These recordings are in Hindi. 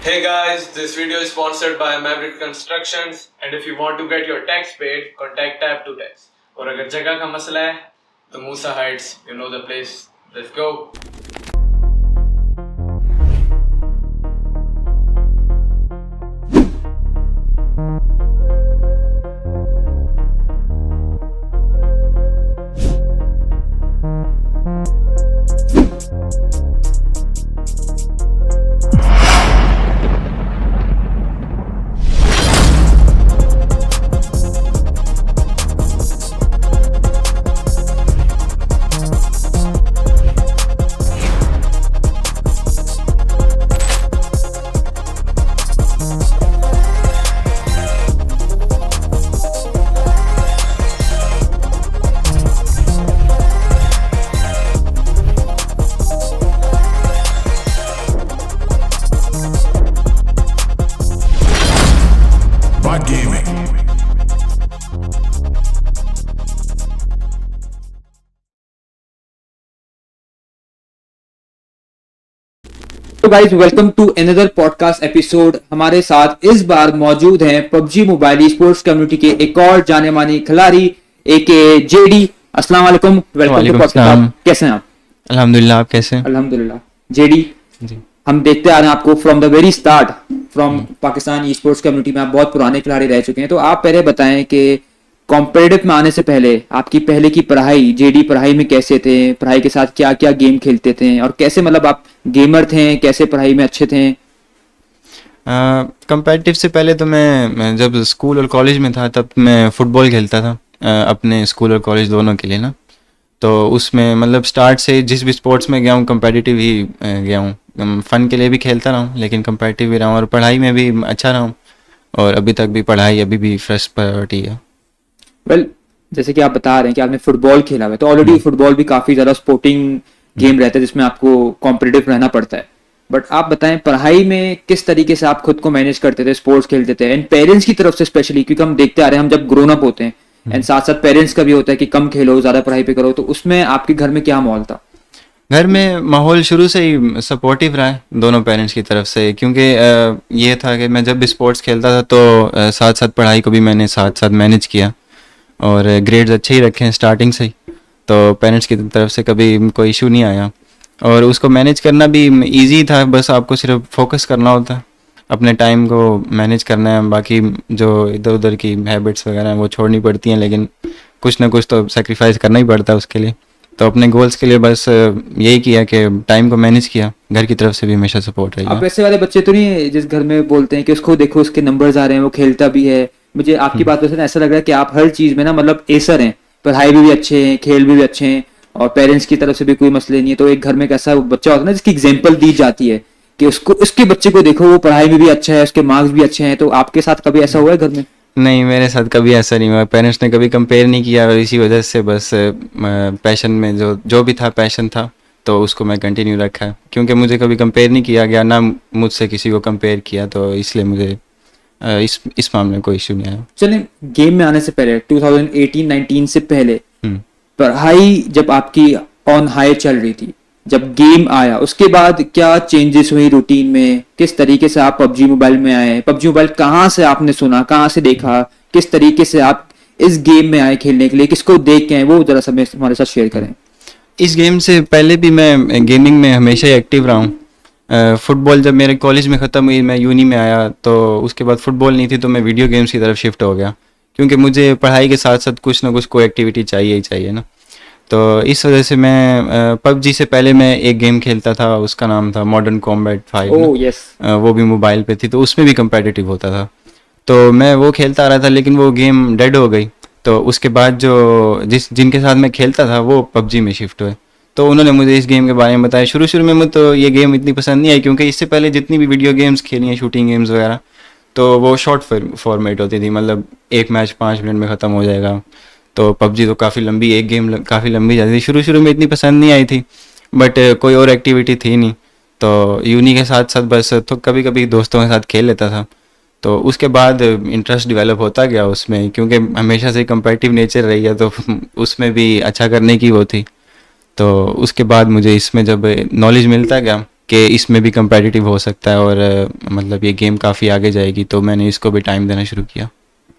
Hey guys, this video is sponsored by Maverick Constructions and if you want to get your tax paid, contact Tab to Tax. और अगर जगह का मसला है तो Musa heights, you know the place. Let's go. तो guys welcome to another podcast episode. हमारे साथ इस बार मौजूद हैं पबजी मोबाइल स्पोर्ट्स कम्युनिटी के एक और जाने माने खिलाड़ी एके जेडी। अस्सलाम वालेकुम, वेलकम टू पॉडकास्ट। कैसे हैं आप? अल्हम्दुलिल्लाह, आप कैसे हैं? अल्हम्दुलिल्लाह। जेडी जी, हम देखते आ रहे हैं आपको from the very start from Pakistan sports community में। आप बहुत पुराने खिलाड़ी रह चुके हैं, तो आप पहले बताएं कि कॉम्पिटिटिव में आने से पहले आपकी पहले की पढ़ाई, जेडी पढ़ाई में कैसे थे, पढ़ाई के साथ क्या क्या गेम खेलते थे और कैसे मतलब आप गेमर थे, कैसे पढ़ाई में अच्छे थे? कंपैरेटिव से पहले तो मैं जब स्कूल और कॉलेज में था तब मैं फ़ुटबॉल खेलता था, अपने स्कूल और कॉलेज दोनों के लिए ना। तो उसमें मतलब स्टार्ट से जिस भी स्पोर्ट्स में गया हूँ कंपैरेटिव ही गया हूँ। फ़न के लिए भी खेलता रहा हूँ लेकिन कंपैरेटिव भी रहा हूँ और पढ़ाई में भी अच्छा रहा हूँ और अभी तक भी पढ़ाई अभी भी फर्स्ट प्रायोरिटी है। वेल जैसे कि आप बता रहे हैं कि आपने फुटबॉल खेला हुआ है, तो ऑलरेडी फुटबॉल भी काफी ज्यादा स्पोर्टिंग गेम रहता है जिसमें आपको कॉम्पिटिटिव रहना पड़ता है। बट आप बताएं पढ़ाई में किस तरीके से आप खुद को मैनेज करते थे, स्पोर्ट्स खेलते थे एंड पेरेंट्स की तरफ से स्पेशली, क्योंकि हम देखते आ रहे हैं हम जब ग्रोन अप होते हैं एंड साथ साथ पेरेंट्स का भी होता है कि कम खेलो, ज्यादा पढ़ाई पे करो, तो उसमें आपके घर में क्या माहौल था? घर में माहौल शुरू से ही सपोर्टिव रहा है दोनों पेरेंट्स की तरफ से, क्योंकि ये था कि मैं जब भी स्पोर्ट्स खेलता था तो साथ साथ पढ़ाई को भी मैंने साथ साथ मैनेज किया और ग्रेड्स अच्छे ही रखे हैं स्टार्टिंग से ही। तो पेरेंट्स की तरफ से कभी कोई इशू नहीं आया और उसको मैनेज करना भी इजी था। बस आपको सिर्फ फोकस करना होता है, अपने टाइम को मैनेज करना है, बाकी जो इधर उधर की हैबिट्स वगैरह हैं वो छोड़नी पड़ती हैं, लेकिन कुछ ना कुछ तो सेक्रीफाइस करना ही पड़ता है उसके लिए। तो अपने गोल्स के लिए बस यही किया कि टाइम को मैनेज किया। घर की तरफ से भी हमेशा सपोर्ट रही है। आप ऐसे वाले बच्चे तो नहीं जिस घर में बोलते हैं कि उसको देखो उसके नंबर्स आ रहे हैं, वो खेलता भी है। मुझे आपकी बात से ऐसा लग रहा है कि आप हर चीज में ना मतलब एसर हैं, पढ़ाई में भी अच्छे हैं, खेल में भी अच्छे हैं और पेरेंट्स की तरफ से भी कोई मसले नहीं है। तो एक घर में एक ऐसा बच्चा होता है ना जिसकी एग्जाम्पल दी जाती है कि उसको उसके बच्चे को देखो वो पढ़ाई में भी अच्छा है, उसके मार्क्स भी अच्छे हैं। तो आपके साथ कभी ऐसा हुआ है घर में? नहीं, मेरे साथ कभी ऐसा नहीं हुआ। पेरेंट्स ने कभी कंपेयर नहीं किया और इसी वजह से बस पैशन में जो भी था पैशन था तो उसको मैं कंटिन्यू रखा है, क्योंकि मुझे कभी कंपेयर नहीं किया गया, ना मुझसे किसी को कंपेयर किया, तो इसलिए मुझे इस मामले में कोई इशू नहीं आया। चलिए गेम में आने से पहले 2018-19 से पहले पढ़ाई जब आपकी ऑन हाई चल रही थी, जब गेम आया उसके बाद क्या चेंजेस हुई रूटीन में? किस तरीके से आप पबजी मोबाइल में आए? पबजी मोबाइल कहाँ से आपने सुना, कहाँ से देखा, किस तरीके से आप इस गेम में आए खेलने के लिए, किसको देख के आए, वो जरा सा हमारे साथ शेयर करें। इस गेम से पहले भी मैं गेमिंग में हमेशा ही एक्टिव रहा हूँ। फुटबॉल जब मेरे कॉलेज में ख़त्म हुई, मैं यूनी में आया, तो उसके बाद फुटबॉल नहीं थी तो मैं वीडियो गेम्स की तरफ शिफ्ट हो गया, क्योंकि मुझे पढ़ाई के साथ साथ कुछ ना कुछ कोई एक्टिविटी चाहिए ही चाहिए ना। तो इस वजह से मैं पबजी से पहले मैं एक गेम खेलता था, उसका नाम था मॉडर्न कॉम्बैट 5। Oh yes. वो भी मोबाइल पे थी, तो उसमें भी कंपेटिटिव होता था, तो मैं वो खेलता आ रहा था, लेकिन वो गेम डेड हो गई। तो उसके बाद जिनके साथ मैं खेलता था वो पबजी में शिफ्ट हुए, तो उन्होंने मुझे इस गेम के बारे में बताया। शुरू में मुझे तो ये गेम इतनी पसंद नहीं आई, क्योंकि इससे पहले जितनी भी वीडियो गेम्स खेली हैं, शूटिंग गेम्स वगैरह, तो वो शॉर्ट फॉर्मेट होती थी, मतलब एक मैच 5 मिनट में ख़त्म हो जाएगा। तो पबजी तो काफ़ी लंबी, एक गेम काफ़ी लंबी जाती थी। शुरू में इतनी पसंद नहीं आई थी, बट कोई और एक्टिविटी थी नहीं, तो यूनी के साथ साथ बस तो कभी कभी दोस्तों के साथ खेल लेता था। तो उसके बाद इंटरेस्ट डेवलप होता गया उसमें, क्योंकि हमेशा से कंपेटिटिव नेचर रही है, तो उसमें भी अच्छा करने की वो थी। तो उसके बाद मुझे इसमें जब नॉलेज मिलता गया कि इसमें भी competitive हो सकता है और मतलब ये गेम काफ़ी आगे जाएगी, तो मैंने इसको भी टाइम देना शुरू किया।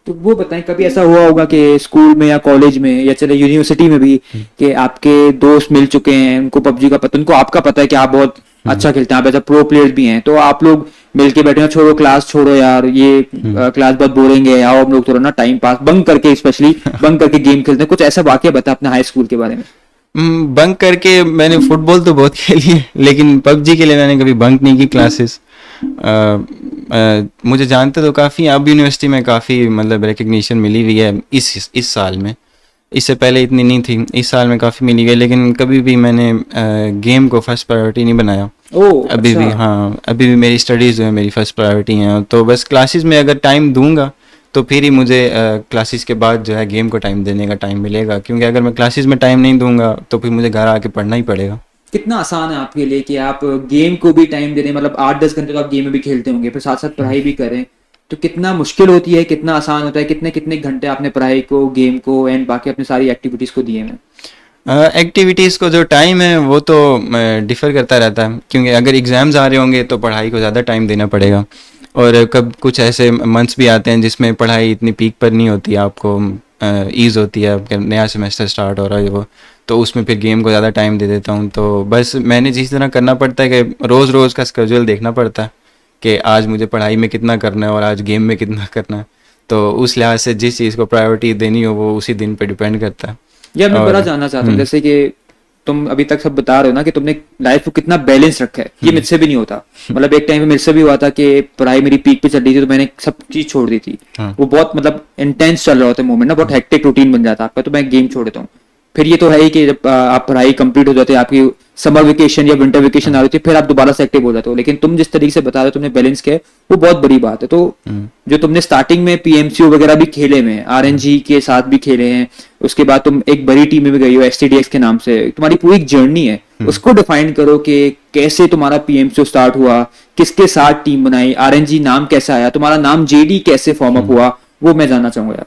तो वो बताएं, कभी ऐसा हुआ होगा कि स्कूल में या कॉलेज में या चले यूनिवर्सिटी में भी कि आपके दोस्त मिल चुके हैं, उनको पबजी का पता, उनको आपका पता है कि आप बहुत अच्छा खेलते हैं, आप ऐसा प्रो प्लेयर्स भी हैं, तो आप लोग मिलके बैठे हैं, छोड़ो क्लास छोड़ो यार, ये क्लास बहुत बोरिंग है, आओ हम लोग थोड़ा ना टाइम पास बंक करके, स्पेशली बंक करके गेम खेलते हैं। कुछ ऐसा वाकया बता अपने हाई स्कूल के बारे में। बंक करके मैंने फुटबॉल तो बहुत खेली है, लेकिन पबजी के लिए मैंने कभी बंक नहीं की क्लासेस। मुझे जानते तो काफ़ी, अब यूनिवर्सिटी में काफ़ी मतलब रिकग्निशन मिली हुई है इस साल में, इससे पहले इतनी नहीं थी, इस साल में काफ़ी मिली हुई है, लेकिन कभी भी मैंने गेम को फर्स्ट प्रायोरिटी नहीं बनाया। अभी भी, हाँ, अभी भी मेरी स्टडीज़ जो है मेरी फर्स्ट प्रायोरिटी हैं, तो बस क्लासेस में अगर टाइम दूंगा तो फिर ही मुझे क्लासेस के बाद जो है गेम को टाइम देने का टाइम मिलेगा, क्योंकि अगर मैं क्लासेस में टाइम नहीं दूंगा तो फिर मुझे घर आके पढ़ना ही पड़ेगा। कितना आसान है आपके लिए कि आप गेम को भी टाइम दे रहे हैं, मतलब 8-10 घंटे तो आप गेम में भी खेलते होंगे, फिर साथ साथ पढ़ाई भी करें, तो कितना मुश्किल होती है, कितना आसान होता है, कितने कितने घंटे आपने पढ़ाई को, गेम को एंड बाकी अपनी सारी एक्टिविटीज को दिए हैं? एक्टिविटीज़ को जो टाइम है वो तो डिफ़र करता रहता है, क्योंकि अगर एग्ज़ाम्स आ रहे होंगे तो पढ़ाई को ज़्यादा टाइम देना पड़ेगा, और कब कुछ ऐसे मंथ्स भी आते हैं जिसमें पढ़ाई इतनी पीक पर नहीं होती, आपको ईज़ होती है, आपका नया सेमेस्टर स्टार्ट हो रहा है वो, तो उसमें फिर गेम को ज़्यादा टाइम दे देता हूँ। तो बस मैंने जिस तरह करना पड़ता है कि रोज़ रोज़ का स्केड्यूल देखना पड़ता है कि आज मुझे पढ़ाई में कितना करना है और आज गेम में कितना करना है, तो उस लिहाज से जिस चीज़ को प्रायोरिटी देनी हो वो उसी दिन पे डिपेंड करता है। ये मैं बड़ा जानना चाहता हूँ, जैसे कि तुम अभी तक सब बता रहे हो ना कि तुमने लाइफ को कितना बैलेंस रखा है, ये मुझसे भी नहीं होता। मतलब एक टाइम पे मेरे से भी हुआ था कि पढ़ाई मेरी पीक पे चल रही थी तो मैंने सब चीज छोड़ दी थी। वो बहुत मतलब इंटेंस चल रहा होता है मोमेंट ना, बहुत हेक्टिक रूटीन बन जाता है आपका, तो मैं गेम छोड़ देता हूँ। फिर ये तो है ही कि जब आप पढ़ाई कंप्लीट हो जाती है, आपकी समर वेकेशन या विंटर वेकेशन आ रही थी, फिर आप दोबारा से एक्टिव हो जाते हो। लेकिन तुम जिस तरीके से बता रहे हो तुमने बैलेंस किया है, वो बहुत बड़ी बात है। तो जो तुमने स्टार्टिंग में पीएमसीओ वगैरह भी खेले में, आरएनजी के साथ भी खेले हैं, उसके बाद तुम एक बड़ी टीम में भी गई हो एसटीडीएक्स के नाम से, तुम्हारी पूरी जर्नी है, उसको डिफाइन करो कि कैसे तुम्हारा पीएमसीओ स्टार्ट हुआ, किसके साथ टीम बनाई, आरएनजी नाम कैसे आया, तुम्हारा नाम जेडी कैसे फॉर्म अप हुआ, वो मैं जानना चाहूंगा यार।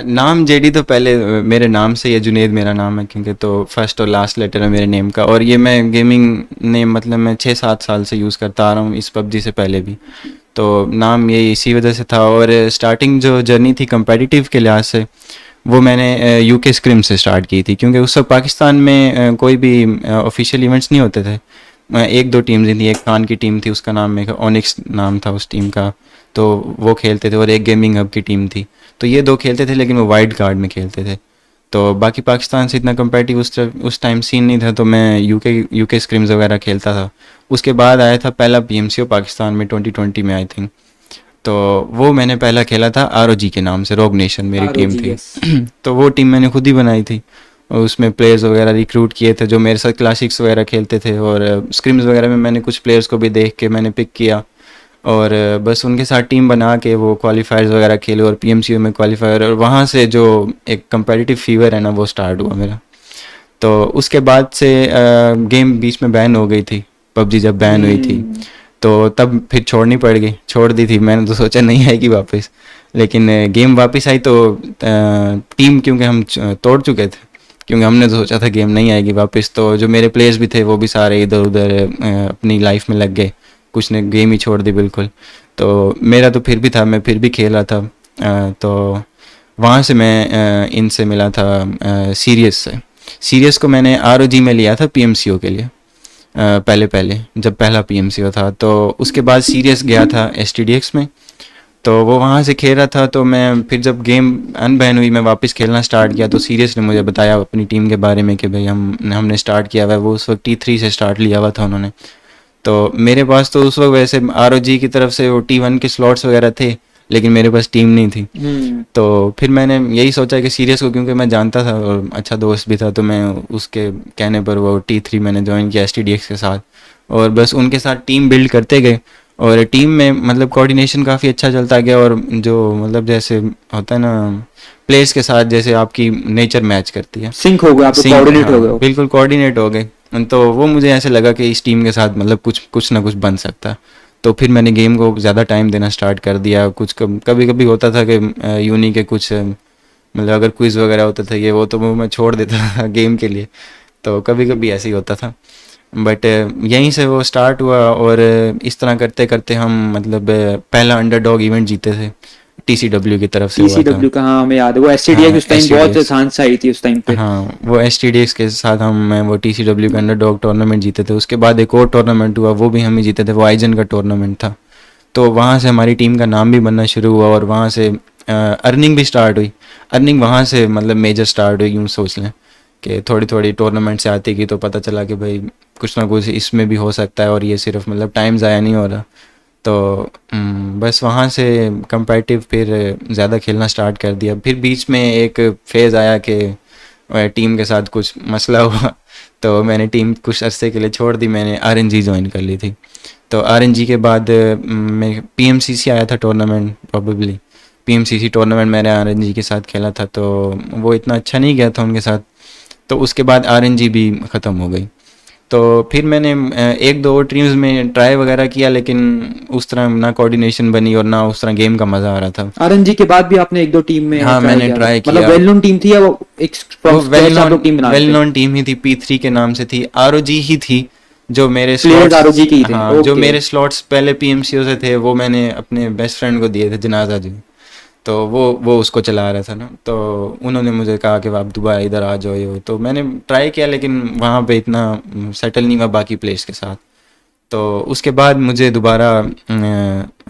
नाम जेडी तो पहले मेरे नाम से, ये जुनेद मेरा नाम है, क्योंकि तो फर्स्ट और लास्ट लेटर है मेरे नेम का, और ये मैं गेमिंग नेम मतलब मैं 6-7 साल से यूज़ करता आ रहा हूँ, इस पबजी से पहले भी, तो नाम ये इसी वजह से था। और स्टार्टिंग जो जर्नी थी कंपेटिटिव के लिहाज से, वो मैंने यूके स्क्रिम से स्टार्ट की थी, क्योंकि उस वक्त पाकिस्तान में कोई भी ऑफिशियल इवेंट्स नहीं होते थे। 1-2 टीम्स थी, एक खान की टीम थी, उसका नाम एक ओनिक्स नाम था उस टीम का, तो वो खेलते थे, और एक गेमिंग हब की टीम थी, तो ये 2 खेलते थे, लेकिन वो वाइल्ड कार्ड में खेलते थे। तो बाकी पाकिस्तान से इतना कंपेटिटिव उस टाइम सीन नहीं था, तो मैं यूके स्क्रिम्स वगैरह खेलता था। उसके बाद आया था पहला पीएमसीओ पाकिस्तान में 2020 में आई थिंक, तो वो मैंने पहला खेला था आरओजी के नाम से, रोग नेशन मेरी टीम थी। तो वो टीम मैंने खुद ही बनाई थी, और उसमें प्लेयर्स वगैरह रिक्रूट किए थे जो मेरे साथ क्लासिक्स वगैरह खेलते थे, और स्क्रिम्स वगैरह में मैंने कुछ प्लेयर्स को भी देख के मैंने पिक किया, और बस उनके साथ टीम बना के वो क्वालिफायर्स वगैरह खेले, और पीएमसीयू में क्वालिफायर, और वहाँ से जो एक कंपेटिटिव फीवर है ना वो स्टार्ट हुआ मेरा। तो उसके बाद से गेम बीच में बैन हो गई थी, पबजी जब बैन हुई थी तो तब फिर छोड़नी पड़ गई, छोड़ दी थी मैंने, तो सोचा नहीं आएगी वापस, लेकिन गेम वापस आई तो टीम क्योंकि हम तोड़ चुके थे, क्योंकि हमने तो सोचा था गेम नहीं आएगी वापस, तो जो मेरे प्लेयर्स भी थे वो भी सारे इधर उधर अपनी लाइफ में लग गए, कुछ ने गेम ही छोड़ दी बिल्कुल। तो मेरा तो फिर भी था, मैं फिर भी खेल रहा था। तो वहाँ से मैं इनसे मिला था, सीरियस से। सीरियस को मैंने आरओजी में लिया था पीएमसीओ के लिए, पहले जब पहला पीएमसीओ था, तो उसके बाद सीरियस गया था एसटीडीएक्स में, तो वो वहाँ से खेल रहा था। तो मैं फिर जब गेम अनबैन हुई, मैं वापस खेलना स्टार्ट किया, तो सीरियस ने मुझे बताया अपनी टीम के बारे में कि भाई हमने स्टार्ट किया हुआ है, वो उस वक्त T3 से स्टार्ट लिया हुआ था उन्होंने। तो मेरे पास तो उस वक्त वैसे आरओजी की तरफ से वो T1 के स्लॉट्स वगैरह थे, लेकिन मेरे पास टीम नहीं थी। तो फिर मैंने यही सोचा कि सीरियस को, क्योंकि मैं जानता था और अच्छा दोस्त भी था, तो मैं उसके कहने पर वो T3 मैंने ज्वाइन किया एसटीडीएक्स के साथ, और बस उनके साथ टीम बिल्ड करते गए, और टीम में मतलब कोऑर्डिनेशन काफ़ी अच्छा चलता गया, और जो मतलब जैसे होता है ना प्लेयर्स के साथ जैसे आपकी नेचर मैच करती है, सिंक हो गया, आप कोऑर्डिनेट हो गए, बिल्कुल कोऑर्डिनेट हो गए। तो वो मुझे ऐसे लगा कि इस टीम के साथ मतलब कुछ ना कुछ बन सकता है। तो फिर मैंने गेम को ज़्यादा टाइम देना स्टार्ट कर दिया। कुछ कभी कभी होता था कि यूनी के कुछ मतलब अगर क्विज़ वगैरह होता था ये वो, तो वो मैं छोड़ देता था गेम के लिए, तो कभी कभी ऐसे ही होता था। बट यहीं से वो स्टार्ट हुआ और इस तरह करते करते हम मतलब पहला अंडरडॉग इवेंट जीते थे TCW की तरफ से हुआ था। TCW का, हाँ हमें याद है वो STDX हाँ, उस टाइम बहुत STDX। आसान सा आई थी उस टाइम पे। हाँ, वो STDX के साथ हम वो TCW का अंडरडॉग टूर्नामेंट जीते थे। उसके बाद एक और टूर्नामेंट हुआ, वो भी हम ही जीते थे, वो आइजन का टूर्नामेंट था। तो वहाँ से हमारी टीम का नाम भी बनना शुरू हुआ और वहाँ से अर्निंग भी स्टार्ट हुई। अर्निंग वहाँ से मतलब मेजर स्टार्ट हुई, यूँ सोच लें कि थोड़ी थोड़ी टूर्नामेंट से आती गई तो पता चला कि भाई कुछ ना कुछ इसमें भी हो सकता है और ये सिर्फ मतलब टाइम ज़ाया नहीं हो रहा। तो बस वहाँ से कंपेटिटिव फिर ज़्यादा खेलना स्टार्ट कर दिया। फिर बीच में एक फेज़ आया कि टीम के साथ कुछ मसला हुआ तो मैंने टीम कुछ अरसे के लिए छोड़ दी, मैंने RNG ज्वाइन कर ली थी। तो RNG के बाद मैं PMCC आया था टूर्नामेंट, प्रॉबेबली PMCC टूर्नामेंट मैंने RNG के साथ खेला था, तो वो इतना अच्छा नहीं गया था उनके साथ। तो उसके बाद RNG भी ख़त्म हो गई। तो फिर मैंने एक दो और टीम्स में ट्राई वगैरह किया, लेकिन उस तरह ना कोऑर्डिनेशन बनी और ना उस तरह गेम का मज़ा आ रहा था। RNG के बाद भी आपने एक दो टीम में हाँ, मैंने ट्राई किया। मतलब वेल नोन टीम थी या वो एक वो वेल टीम नोन टीम ही थी, P3 के नाम से थी, ROG ही थी। जो मेरे Players slots- ROG के ही थे, हाँ, जो okay। मेरे स्लॉट्स पहले PMCO से थे वो मैंने अपने बेस्ट फ्रेंड को दिए थे, जनाजा जी। तो वो उसको चला रहा था ना, तो उन्होंने मुझे कहा कि आप दोबारा इधर आ जाओ। ये तो मैंने ट्राई किया, लेकिन वहाँ पे इतना सेटल नहीं हुआ बाकी प्लेयर्स के साथ। तो उसके बाद मुझे दोबारा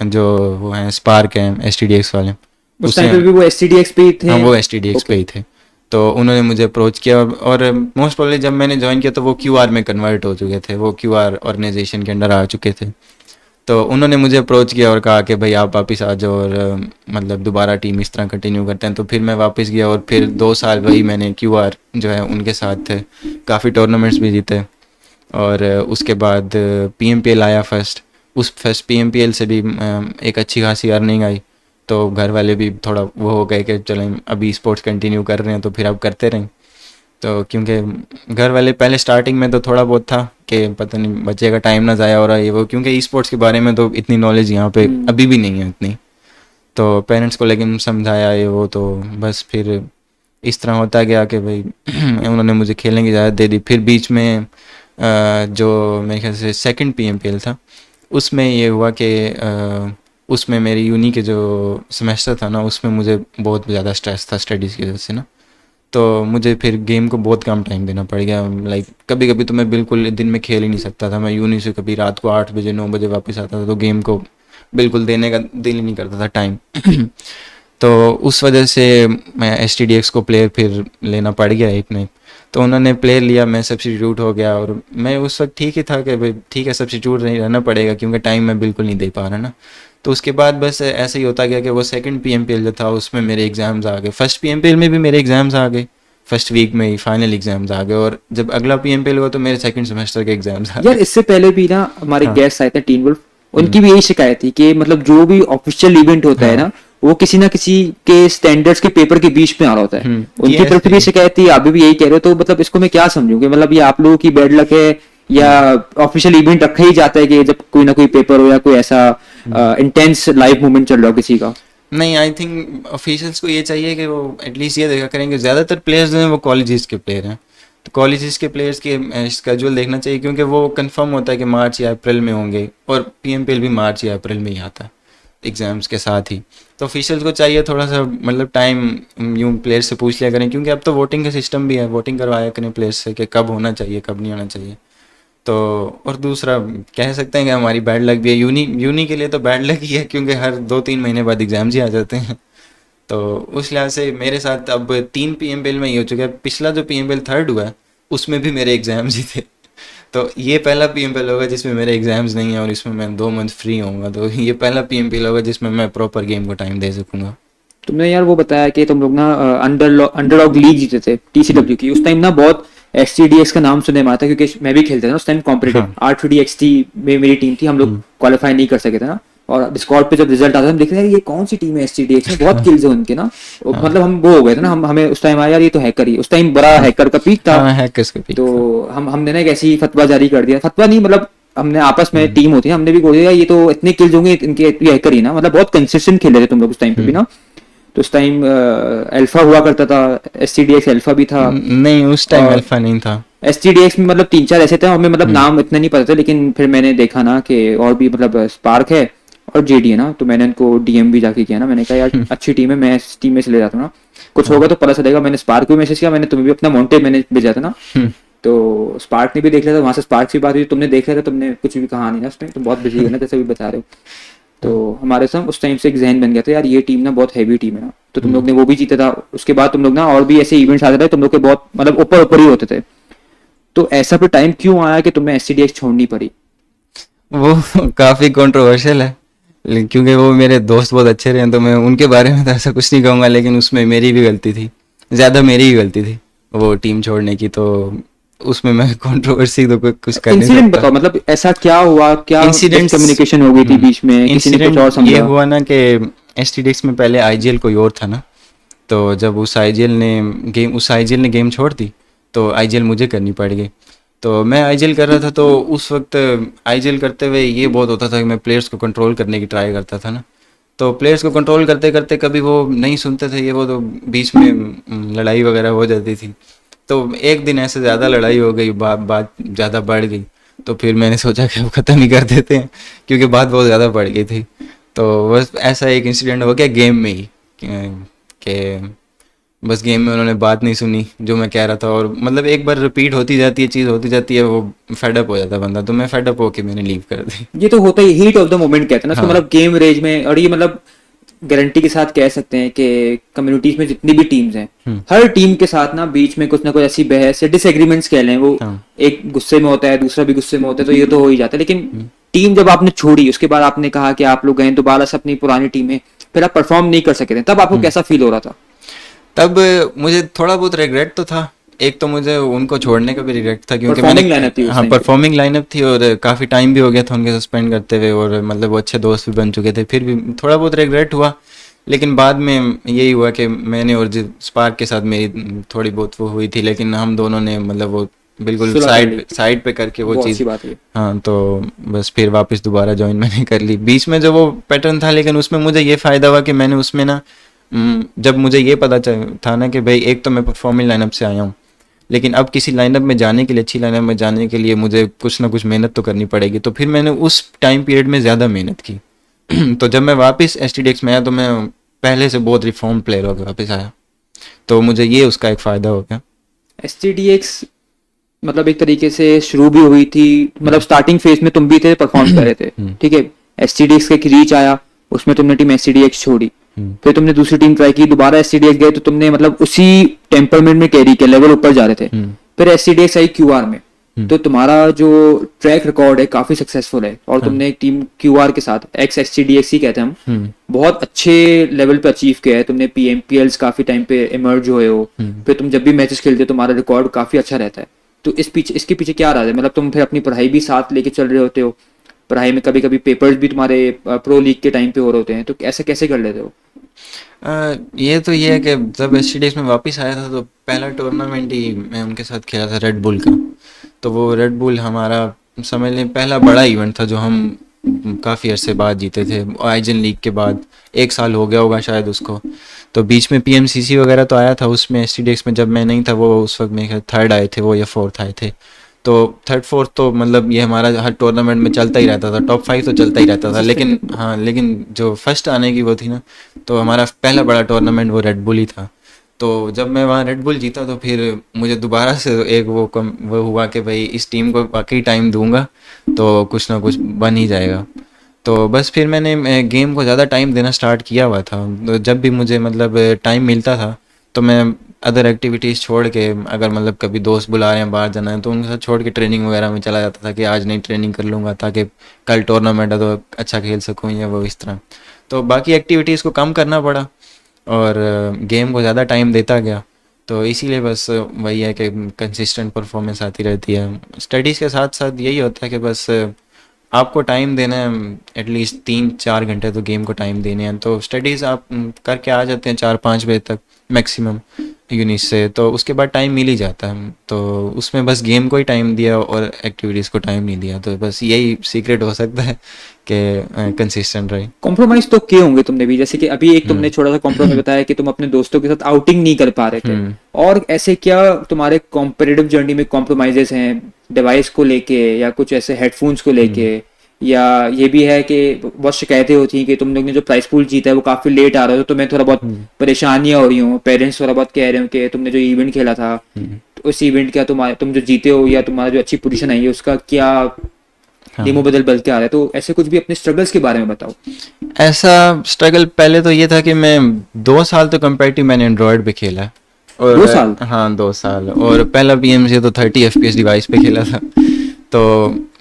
जो वो हैं स्पार्क हैं STDX वाले, उस टाइम पे भी वो STDX पे ही थे। हाँ, वो STDX पे ही थे। तो उन्होंने मुझे अप्रोच किया और मोस्ट प्रोबेबली जब मैंने ज्वाइन किया तो वो QR में कन्वर्ट हो चुके थे, वो QR ऑर्गेनाइजेशन के अंडर आ चुके थे। तो उन्होंने मुझे अप्रोच किया और कहा कि भाई आप वापस आ जाओ और मतलब दोबारा टीम इस तरह कंटिन्यू करते हैं। तो फिर मैं वापस गया और फिर 2 साल वही मैंने QR जो है उनके साथ थे, काफ़ी टूर्नामेंट्स भी जीते। और उसके बाद PMPL आया उस फर्स्ट PMPL से भी एक अच्छी खासी अर्निंग आई। तो घर वाले भी थोड़ा वो हो गए कि चलें अभी स्पोर्ट्स कंटिन्यू कर रहे हैं तो फिर अब करते रहें। तो क्योंकि घर वाले पहले स्टार्टिंग में तो थोड़ा बहुत था कि पता नहीं बच्चे का टाइम ना ज़ाया हो रहा है ये वो, क्योंकि ई स्पोर्ट्स के बारे में तो इतनी नॉलेज यहाँ पे अभी भी नहीं है इतनी। तो पेरेंट्स को लेकिन समझाया ये वो, तो बस फिर इस तरह होता गया कि भाई उन्होंने मुझे खेलने की इजाज़त दे दी। फिर बीच में जो मेरे ख्याल से सेकंड PMPL था, उसमें ये हुआ कि उसमें मेरी यूनी के जो सेमेस्टर था ना, उसमें मुझे बहुत ज़्यादा स्ट्रेस था स्टडीज़ की वजह से ना। तो मुझे फिर गेम को बहुत कम टाइम देना पड़ गया। लाइक कभी कभी तो मैं बिल्कुल दिन में खेल ही नहीं सकता था। मैं यूनी से कभी रात को 8 बजे 9 बजे वापस आता था, तो गेम को बिल्कुल देने का दिल ही नहीं करता था टाइम। तो उस वजह से मैं STDX को प्लेयर फिर लेना पड़ गया एक नहीं। तो उन्होंने प्लेयर लिया, मैं सब्स्टिट्यूट हो गया और मैं उस वक्त ठीक ही था कि भाई ठीक है सब्स्टिट्यूट नहीं रहना पड़ेगा क्योंकि टाइम मैं बिल्कुल नहीं दे पा रहा ना। तो उसके बाद बस ऐसे ही होता गया कि वो सेकंड PMPL जो था उसमें मेरे एग्ज़ाम्स आ गए। फर्स्ट PMPL में भी मेरे एग्ज़ाम्स आ गए, फर्स्ट वीक में ही फाइनल एग्ज़ाम्स आ गए। और जब अगला PMPL हुआ तो मेरे सेकंड सेमेस्टर के एग्ज़ाम्स आ यार गए। इससे पहले भी ना हमारे हाँ। गेस्ट आए थे टीन वुल्फ, उनकी भी यही शिकायत थी कि मतलब जो भी ऑफिशियल इवेंट होता है ना वो किसी ना किसी के स्टैंडर्ड्स के पेपर के बीच में आ रहा होता है। उनकी तरफ से भी शिकायत थी, आप भी यही कह रहे हो। तो मतलब इसको मैं क्या समझूं कि मतलब ये आप लोगों की बैड लक है या ऑफिशियल इवेंट रखा ही जाता है कि जब कोई ना कोई पेपर हो या कोई ऐसा इंटेंस लाइव मोमेंट चल रहा हो किसी का? नहीं, आई थिंक ऑफिशियल्स को ये चाहिए कि वो एटलीस्ट ये देखा करेंगे। ज़्यादातर प्लेयर्स जो हैं वो कॉलेजेस के प्लेयर हैं, तो कॉलेजेस के प्लेयर्स के स्केड्यूल देखना चाहिए क्योंकि वो कंफर्म होता है कि मार्च या अप्रैल में होंगे और PMPL भी मार्च या अप्रैल में ही आता है एग्ज़ाम्स के साथ ही। तो ऑफिशियल्स को चाहिए थोड़ा सा मतलब टाइम यूँ प्लेयर्स से पूछ लिया करें, क्योंकि अब तो वोटिंग का सिस्टम भी है, वोटिंग करवाया करें प्लेयर्स से कि कब होना चाहिए कब नहीं होना चाहिए। तो और दूसरा कह सकते हैं कि हमारी बैड लक भी है। यूनी के लिए तो बैड लक ही है क्योंकि हर 2-3 महीने बाद एग्ज़ाम्स ही आ जाते हैं। तो उस लिहाज से मेरे साथ अब 3 PMPL में ही हो चुका है। पिछला जो PMPL थर्ड हुआ है उसमें भी मेरे एग्ज़ाम्स ही थे। तो ये पहला PMPL होगा जिसमें मेरे एग्ज़ाम्स नहीं है और इसमें मैं 2 मंथ फ्री होऊंगा। तो ये पहला PMPL होगा जिसमें मैं प्रॉपर गेम को टाइम दे सकूँगा। तुमने यार वो बताया कि तुम लोग ना अंडरडॉग लीग जीते थे TCW की। उस टाइम ना बहुत STDX का नाम सुनने में आता है क्योंकि मैं भी खेलता था ना उस टाइम कॉम्पिटिटिव। R3DXT में मेरी टीम थी, हम लोग क्वालिफाई नहीं कर सके थे ना। और डिस्कॉर्ड पे जब रिजल्ट आता था हम देखते थे ये कौन सी टीम है STDX में, बहुत किल्स है उनके ना। मतलब हम वो हो गए थे ना, हमें उस टाइम आया यार ये तो हैकर ही, उस टाइम बड़ा हैकर का पीक था। हैकर्स का पीक तो हमने ना एक ऐसी फतवा जारी कर दिया, फतवा नहीं मतलब हमने आपस में टीम होती है, हमने भी बोल दिया ये तो इतने किल्स होंगे इनके हैकर ही ना। मतलब बहुत कंसिस्टेंट खेल रहे थे तुम लोग उस टाइम पे भी ना। तो उस टाइम अल्फा हुआ करता था, STDX अल्फा भी था। नहीं, उस टाइम अल्फा नहीं था। STDX में मतलब 3-4 ऐसे थे, हमें मतलब नाम इतने नहीं पता थे, लेकिन फिर मैंने देखा ना कि और भी मतलब स्पार्क है और JD है ना, तो मैंने उनको DM भी जाके किया ना, मैंने कहा यार अच्छी टीम है, मैं इस टीम में से ले जाता हूँ ना, कुछ होगा तो पता चलेगा। मैंने स्पार्क को मैसेज किया, मैंने तुम्हें भी अपना मोंटे मैंने भेजा था ना, तो स्पार्क ने भी देख लिया था, वहां से स्पार्क से बात हुई, तुमने देख लिया था, तुमने कुछ भी कहा नहीं ना उसमें, तो बहुत बिजी है ना जैसे भी बता रहे हो। तो हमारे साथ उस टाइम से एक जहन बन गया था यार, ये टीम ना बहुत हैवी टीम है ना, तो तुम लोग ने वो भी जीता था, उसके बाद तुम लोग ना और भी ऐसे इवेंट्स आते थे, तुम लोग के बहुत मतलब ऊपर ऊपर ही होते थे। तो ऐसा फिर टाइम क्यों आया कि तुम्हें SCDX छोड़नी पड़ी? वो काफ़ी कंट्रोवर्शियल है, क्योंकि वो मेरे दोस्त बहुत अच्छे रहे हैं, तो मैं उनके बारे में तो ऐसा कुछ नहीं कहूँगा, लेकिन उसमें मेरी भी गलती थी, ज़्यादा मेरी ही गलती थी वो टीम छोड़ने की। तो उसमें मैं कंट्रोवर्सी तो कुछ कर नहीं इंसिडेंट सकता। बताओ, मतलब ऐसा क्या हुआ, क्या इंसिडेंट्स कम्युनिकेशन हो गई थी बीच में, किसी ने कुछ और इंसिडेंट ये समझा? हुआ ना कि STDX में पहले IGL कोई और था ना, तो जब उस IGL ने गेम छोड़ दी, तो IGL मुझे करनी पड़ गई। तो मैं IGL कर रहा था, तो उस वक्त IGL करते हुए ये बहुत होता था कि मैं प्लेयर्स को कंट्रोल करने की ट्राई करता था ना, तो प्लेयर्स को कंट्रोल करते करते कभी वो नहीं सुनते थे, ये वो तो बीच में लड़ाई वगैरह हो जाती थी। तो एक दिन ऐसे ज़्यादा लड़ाई हो गई, बात ज़्यादा बढ़ गई, तो फिर मैंने सोचा कि अब ख़त्म ही कर देते हैं, क्योंकि बात बहुत ज़्यादा बढ़ गई थी। तो बस ऐसा एक इंसिडेंट हो गया गेम में ही, कि बस गेम में उन्होंने बात नहीं सुनी जो मैं कह रहा था, और मतलब एक बार रिपीट होती जाती है, चीज़ होती जाती है, वो फेडअप हो जाता है बंदा, तो मैं फेडअप होके मैंने लीव कर दी। ये तो होता ही, हीट ऑफ द मोमेंट कहते हैं ना उसको, हाँ। मतलब गेम रेज में। और ये मतलब गारंटी के साथ कह सकते हैं कि कम्युनिटीज में जितनी भी टीम्स हैं, हर टीम के साथ ना बीच में कुछ ना कुछ ऐसी बहस या डिसएग्रीमेंट्स कह लें, वो हाँ। एक गुस्से में होता है, दूसरा भी गुस्से में होता है, तो ये तो हो ही जाता है। लेकिन टीम जब आपने छोड़ी, उसके बाद आपने कहा कि आप लोग गए दोबारा से अपनी पुरानी टीम में, फिर आप परफॉर्म नहीं कर सके थे, तब आपको कैसा फील हो रहा था? तब मुझे थोड़ा बहुत रिग्रेट तो था, एक तो मुझे उनको छोड़ने का भी रिग्रेट था, क्योंकि मैंने परफॉर्मिंग लाइनअप थी उस हाँ टाइम पे। परफॉर्मिंग लाइनअप थी, और काफ़ी टाइम भी हो गया था उनके सस्पेंड करते हुए, और मतलब वो अच्छे दोस्त भी बन चुके थे, फिर भी थोड़ा बहुत रिग्रेट हुआ। लेकिन बाद में यही हुआ कि मैंने और स्पार्क के साथ मेरी थोड़ी बहुत वो हुई थी, लेकिन हम दोनों ने मतलब वो बिल्कुल सुलह कर ली, साइड पे करके वो बहुत चीज़। अच्छी बात है। हाँ, तो बस फिर वापस दोबारा ज्वाइन मैंने कर ली, बीच में जो वो पैटर्न था, लेकिन उसमें मुझे ये फ़ायदा हुआ कि मैंने उसमें ना जब मुझे ये पता था ना कि भाई एक तो मैं परफॉर्मिंग लाइनअप से आया हूँ, लेकिन अब किसी लाइनअप में जाने के लिए, अच्छी लाइनअप में जाने के लिए मुझे कुछ ना कुछ मेहनत तो करनी पड़ेगी, तो फिर मैंने उस टाइम पीरियड में ज़्यादा मेहनत की। तो जब मैं वापस STDX में आया, तो मैं पहले से बहुत रिफॉर्म प्लेयर होकर वापस आया, तो मुझे ये उसका एक फ़ायदा हो गया। STDX मतलब एक तरीके से शुरू भी हुई थी, मतलब स्टार्टिंग फेज में तुम भी थे, परफॉर्म कर रहे थे, ठीक है। STDX का एक रीच आया, उसमें तुमने टीम STDX छोड़ी, फिर तुमने दूसरी टीम ट्राई की, दोबारा STDX गए, तो तुमने मतलब उसी टेम्परमेंट में कैरी किया, लेवल ऊपर जा रहे थे। फिर STDX आई QR में, तो तुम्हारा जो ट्रैक रिकॉर्ड है काफी सक्सेसफुल है, और तुमने एक टीम QR के साथ, एक्स STDX ही कहते हैं हम, बहुत अच्छे लेवल पे अचीव किया है तुमने। PMPLs काफी टाइम पे इमर्ज हुए हो, फिर तुम जब भी मैचेस खेलते हो तुम्हारा रिकॉर्ड काफी अच्छा रहता है। तो इसके पीछे क्या रहा है, मतलब तुम फिर अपनी पढ़ाई भी साथ लेके चल रहे होते हो, पढ़ाई में कभी कभी पेपर्स भी तुम्हारे प्रो लीग के टाइम पे हो रहे होते हैं, तो ऐसे कैसे कर लेते हो? ये तो ये है कि जब STDX में वापस आया था, तो पहला टूर्नामेंट ही मैं उनके साथ खेला था रेड बुल का, तो वो रेड बुल हमारा समझ लें पहला बड़ा इवेंट था जो हम काफ़ी अरसे बाद जीते थे, आइजन लीग के बाद 1 साल हो गया होगा शायद उसको। तो बीच में PMCC वगैरह तो आया था, उसमें STDX में जब मैं नहीं था, वो उस वक्त मेरे थर्ड आए थे वो, या फोर्थ आए थे, तो थर्ड फोर्थ तो मतलब ये हमारा हर टूर्नामेंट में चलता ही रहता था, टॉप 5 तो चलता ही रहता था। लेकिन हाँ, लेकिन जो फर्स्ट आने की वो थी ना, तो हमारा पहला बड़ा टूर्नामेंट वो रेड बुल ही था। तो जब मैं वहाँ रेड बुल जीता, तो फिर मुझे दोबारा से एक वो हुआ कि भाई इस टीम को वाकई टाइम दूंगा तो कुछ ना कुछ बन ही जाएगा। तो बस फिर मैंने गेम को ज़्यादा टाइम देना स्टार्ट किया हुआ था, तो जब भी मुझे मतलब टाइम मिलता था, तो मैं अदर एक्टिविटीज़ छोड़ के, अगर मतलब कभी दोस्त बुला रहे हैं बाहर जाना है, तो उनके साथ छोड़ के ट्रेनिंग वगैरह में चला जाता था कि आज नहीं ट्रेनिंग कर लूँगा, ताकि कल टूर्नामेंट है तो अच्छा खेल सकूँ, या वो इस तरह। तो बाकी एक्टिविटीज़ को कम करना पड़ा, और गेम को ज़्यादा टाइम देता गया, तो इसीलिए बस वही है कि कंसिस्टेंट परफॉर्मेंस आती रहती है। स्टडीज़ के साथ साथ यही होता है कि बस आपको टाइम देना है, एटलीस्ट 3-4 घंटे तो गेम को टाइम देने हैं, तो स्टडीज़ आप करके आ जाते हैं 4-5 बजे तक मैक्सिमम। यूनिस से, तो उसके बाद टाइम मिल ही जाता है। तो उसमें बस गेम को ही टाइम दिया और एक्टिविटीज़ को टाइम नहीं दिया, तो बस यही सीक्रेट हो सकता है कि कंसिस्टेंट रहे। कॉम्प्रोमाइज तो किए होंगे तुमने भी, जैसे कि अभी एक तुमने छोटा सा कॉम्प्रोमाइज बताया कि तुम अपने दोस्तों के साथ आउटिंग नहीं कर पा रहे थे, और ऐसे क्या तुम्हारे कॉम्पिटिटिव जर्नी में कॉम्प्रोमाइजेस हैं डिवाइस को लेके या कुछ ऐसे हेडफोन्स को लेके, या ये भी है कि बहुत शिकायतें होती हैं कि तुम लोग ने जो प्राइस पूल जीता है वो काफी लेट आ रहा है, तो तुम्हें थोड़ा बहुत परेशानियां हो रही हो, पेरेंट्स थोड़ा बहुत कह रहे हो कि तुमने जो इवेंट खेला था तो उस इवेंट का तुम जो जीते हो या तुम्हारा जो अच्छी पोजीशन आई है उसका क्या डेमो बदल के आ रहा है, तो ऐसे कुछ भी अपने स्ट्रगल्स के बारे में बताओ। ऐसा स्ट्रगल पहले तो ये था कि मैं 2 साल तो कंपेटिटिव मैंने एंड्रॉयड पे खेला है। और 2 साल? हाँ 2 साल, और पहला PMC तो 30 FPS डिवाइस पे खेला था। तो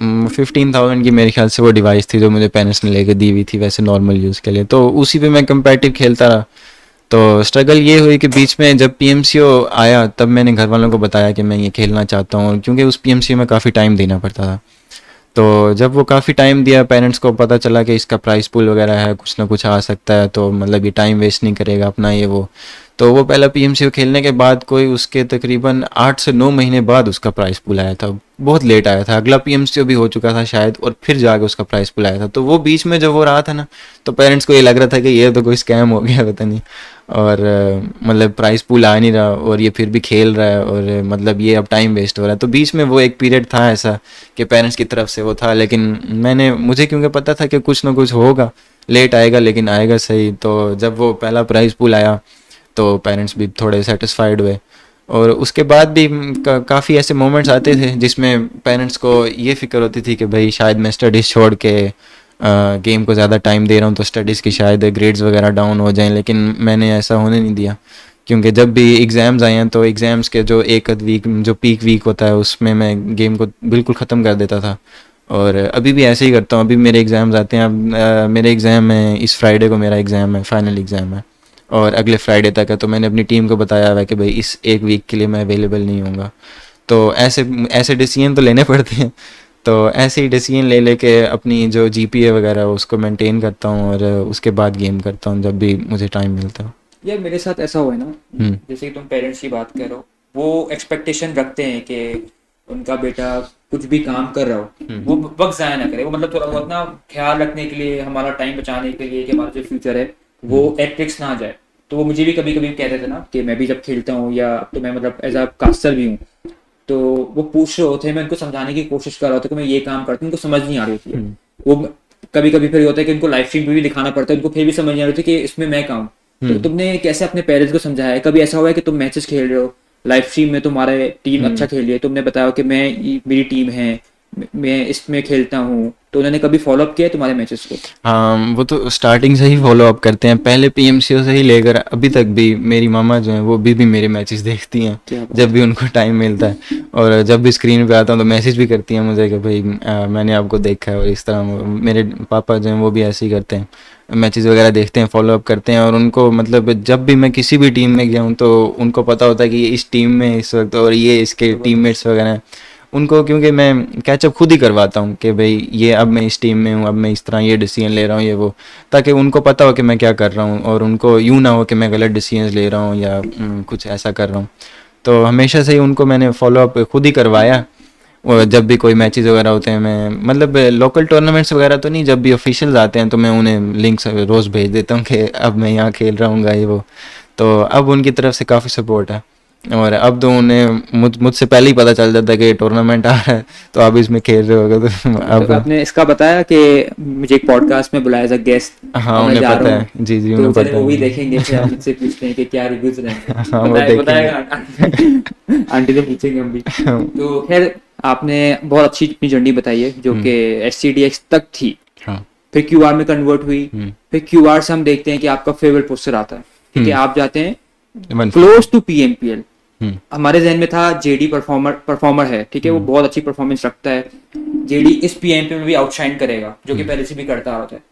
15,000 की मेरे ख्याल से वो डिवाइस थी जो मुझे पेरेंट्स ने लेके दी हुई थी वैसे नॉर्मल यूज़ के लिए, तो उसी पे मैं कंपेटिटिव खेलता रहा। तो स्ट्रगल ये हुई कि बीच में जब PMCO आया तब मैंने घर वालों को बताया कि मैं ये खेलना चाहता हूँ, क्योंकि उस PMCO में काफ़ी टाइम देना पड़ता था। तो जब वो काफ़ी टाइम दिया, पेरेंट्स को पता चला कि इसका प्राइस पूल वगैरह है, कुछ ना कुछ आ सकता है, तो मतलब ये टाइम वेस्ट नहीं करेगा अपना ये वो। तो वो पहला PMCO खेलने के बाद कोई उसके तकरीबन 8 से 9 महीने बाद उसका प्राइस पूल आया था, बहुत लेट आया था। अगला PMCO भी हो चुका था शायद, और फिर जाके उसका प्राइस पूल आया था। तो वो बीच में जब वो रहा था ना, तो पेरेंट्स को ये लग रहा था कि ये तो कोई स्कैम हो गया पता नहीं, और मतलब प्राइस पूल आ नहीं रहा और ये फिर भी खेल रहा है, और मतलब ये अब टाइम वेस्ट हो रहा है। तो बीच में वो एक पीरियड था ऐसा कि पेरेंट्स की तरफ से वो था, लेकिन मुझे क्योंकि पता था कि कुछ ना कुछ होगा, लेट आएगा लेकिन आएगा सही। तो जब वो पहला प्राइस पूल आया तो पेरेंट्स भी थोड़े सेटिस्फाइड हुए। और उसके बाद भी काफ़ी ऐसे मोमेंट्स आते थे जिसमें पेरेंट्स को ये फ़िक्र होती थी कि भाई शायद मैं स्टडीज़ छोड़ के गेम को ज़्यादा टाइम दे रहा हूँ तो स्टडीज़ की शायद ग्रेड्स वगैरह डाउन हो जाएं, लेकिन मैंने ऐसा होने नहीं दिया। क्योंकि जब भी एग्ज़ाम्स आए हैं तो एग्ज़ाम्स के जो एक वीक जो पीक वीक होता है उसमें मैं गेम को बिल्कुल ख़त्म कर देता था, और अभी भी ऐसे ही करता हूँ। अभी मेरे एग्ज़ाम्स आते हैं, अब मेरे एग्ज़ाम है इस फ्राइडे को, मेरा एग्ज़ाम है, फाइनल एग्ज़ाम है, और अगले फ्राइडे तक है। तो मैंने अपनी टीम को बताया हुआ है कि भाई इस एक वीक के लिए मैं अवेलेबल नहीं हूँगा। तो ऐसे डिसीजन तो लेने पड़ते हैं। तो ऐसे ही डिसीजन ले लेके अपनी जो GPA वगैरह उसको मेंटेन करता हूँ, और उसके बाद गेम करता हूँ जब भी मुझे टाइम मिलता है। यार मेरे साथ ऐसा हुआ है ना, जैसे कि तुम पेरेंट्स की बात कर रहे हो, वो एक्सपेक्टेशन रखते हैं कि उनका बेटा कुछ भी काम कर रहा हो वो वक्त ज़ाया ना करे, वो मतलब थोड़ा बहुत ना ख्याल रखने के लिए, हमारा टाइम बचाने के लिए कि हमारा जो फ्यूचर है वो एटरिक्स ना आ जाए। तो वो मुझे भी कभी कभी कहते थे ना कि मैं भी जब खेलता हूँ या तो मैं मतलब एज अ कास्टर भी हूँ, तो वो पूछ रहे होते हैं, मैं उनको समझाने की कोशिश कर रहा होता कि मैं ये काम करता हूँ, उनको समझ नहीं आ रही थी। वो कभी कभी फिर होता है कि उनको लाइव स्ट्रीम पे भी दिखाना पड़ता है, उनको फिर भी समझ नहीं आ रही थी कि इसमें मैं कहाँ हूँ। तो तुमने कैसे अपने पेरेंट्स को समझाया है? कभी ऐसा हुआ है कि तुम मैचेस खेल रहे हो, लाइव स्ट्रीम में तुम्हारे टीम अच्छा खेल रही है, तुमने बताया कि मेरी टीम है, मैं इसमें खेलता हूँ, तो उन्होंने कभी फॉलो अप किया तुम्हारे मैचेस को? हाँ, वो तो स्टार्टिंग से ही फॉलो अप करते हैं, पहले PMCO से ही लेकर अभी तक भी। मेरी मामा जो है वो भी मेरे मैचेस देखती हैं जब भी उनको टाइम मिलता है, और जब भी स्क्रीन पे आता हूँ तो मैसेज भी करती हैं मुझे कि भाई मैंने आपको देखा है। और इस तरह मेरे पापा जो हैं वो भी ऐसे ही करते हैं, मैचेस वगैरह देखते हैं, फॉलो अप करते हैं। और उनको मतलब जब भी मैं किसी भी टीम में गया हूँ तो उनको पता होता है कि ये इस टीम में इस वक्त, और ये इसके टीममेट्स वगैरह हैं उनको, क्योंकि मैं कैचअप खुद ही करवाता हूँ कि भाई ये अब मैं इस टीम में हूँ, अब मैं इस तरह ये डिसीजन ले रहा हूँ ये वो, ताकि उनको पता हो कि मैं क्या कर रहा हूँ, और उनको यूँ ना हो कि मैं गलत डिसीजन ले रहा हूँ या कुछ ऐसा कर रहा हूँ। तो हमेशा से ही उनको मैंने फॉलो अप खुद ही करवाया। और जब भी कोई मैचेस वगैरह होते हैं, मैं मतलब लोकल टूर्नामेंट्स वगैरह तो नहीं, जब भी ऑफिशियल्स आते हैं तो मैं उन्हें लिंक्स रोज़ भेज देता हूँ कि अब मैं यहाँ खेल रहा हूँ ये वो। तो अब उनकी तरफ से काफ़ी सपोर्ट है, और अब तो उन्हें मुझसे पहले ही पता चल जाता है कि टूर्नामेंट आ रहा है तो अब इसमें खेल रहे होगे। तो अब आपने इसका बताया कि मुझे एक पॉडकास्ट में बुलाया एज अ गेस्ट? हाँ उन्हें पता है, जी जी उन्हें पता है। वो भी देखेंगे, फिर हम इनसे पूछते हैं कि क्या रिव्यूज रहेंगे। हाँ वो देखेंगे। आंटी से पूछेंगे हम भी। तो खैर आपने बहुत अच्छी अपनी जर्नी बताई है जो कि SCDX तक थी, फिर QR में कन्वर्ट हुई, फिर QR से हम देखते हैं कि आपका फेवरेट पोस्टर आता है, ठीक है, आप जाते हैं क्लोज टू PMPL। हमारे जहन में था JD परफॉर्मर है, ठीक है, वो बहुत अच्छी परफॉर्मेंस रखता है, JD इस PMPL में भी आउटशाइन करेगा, जो कि पहले से भी करता होता है।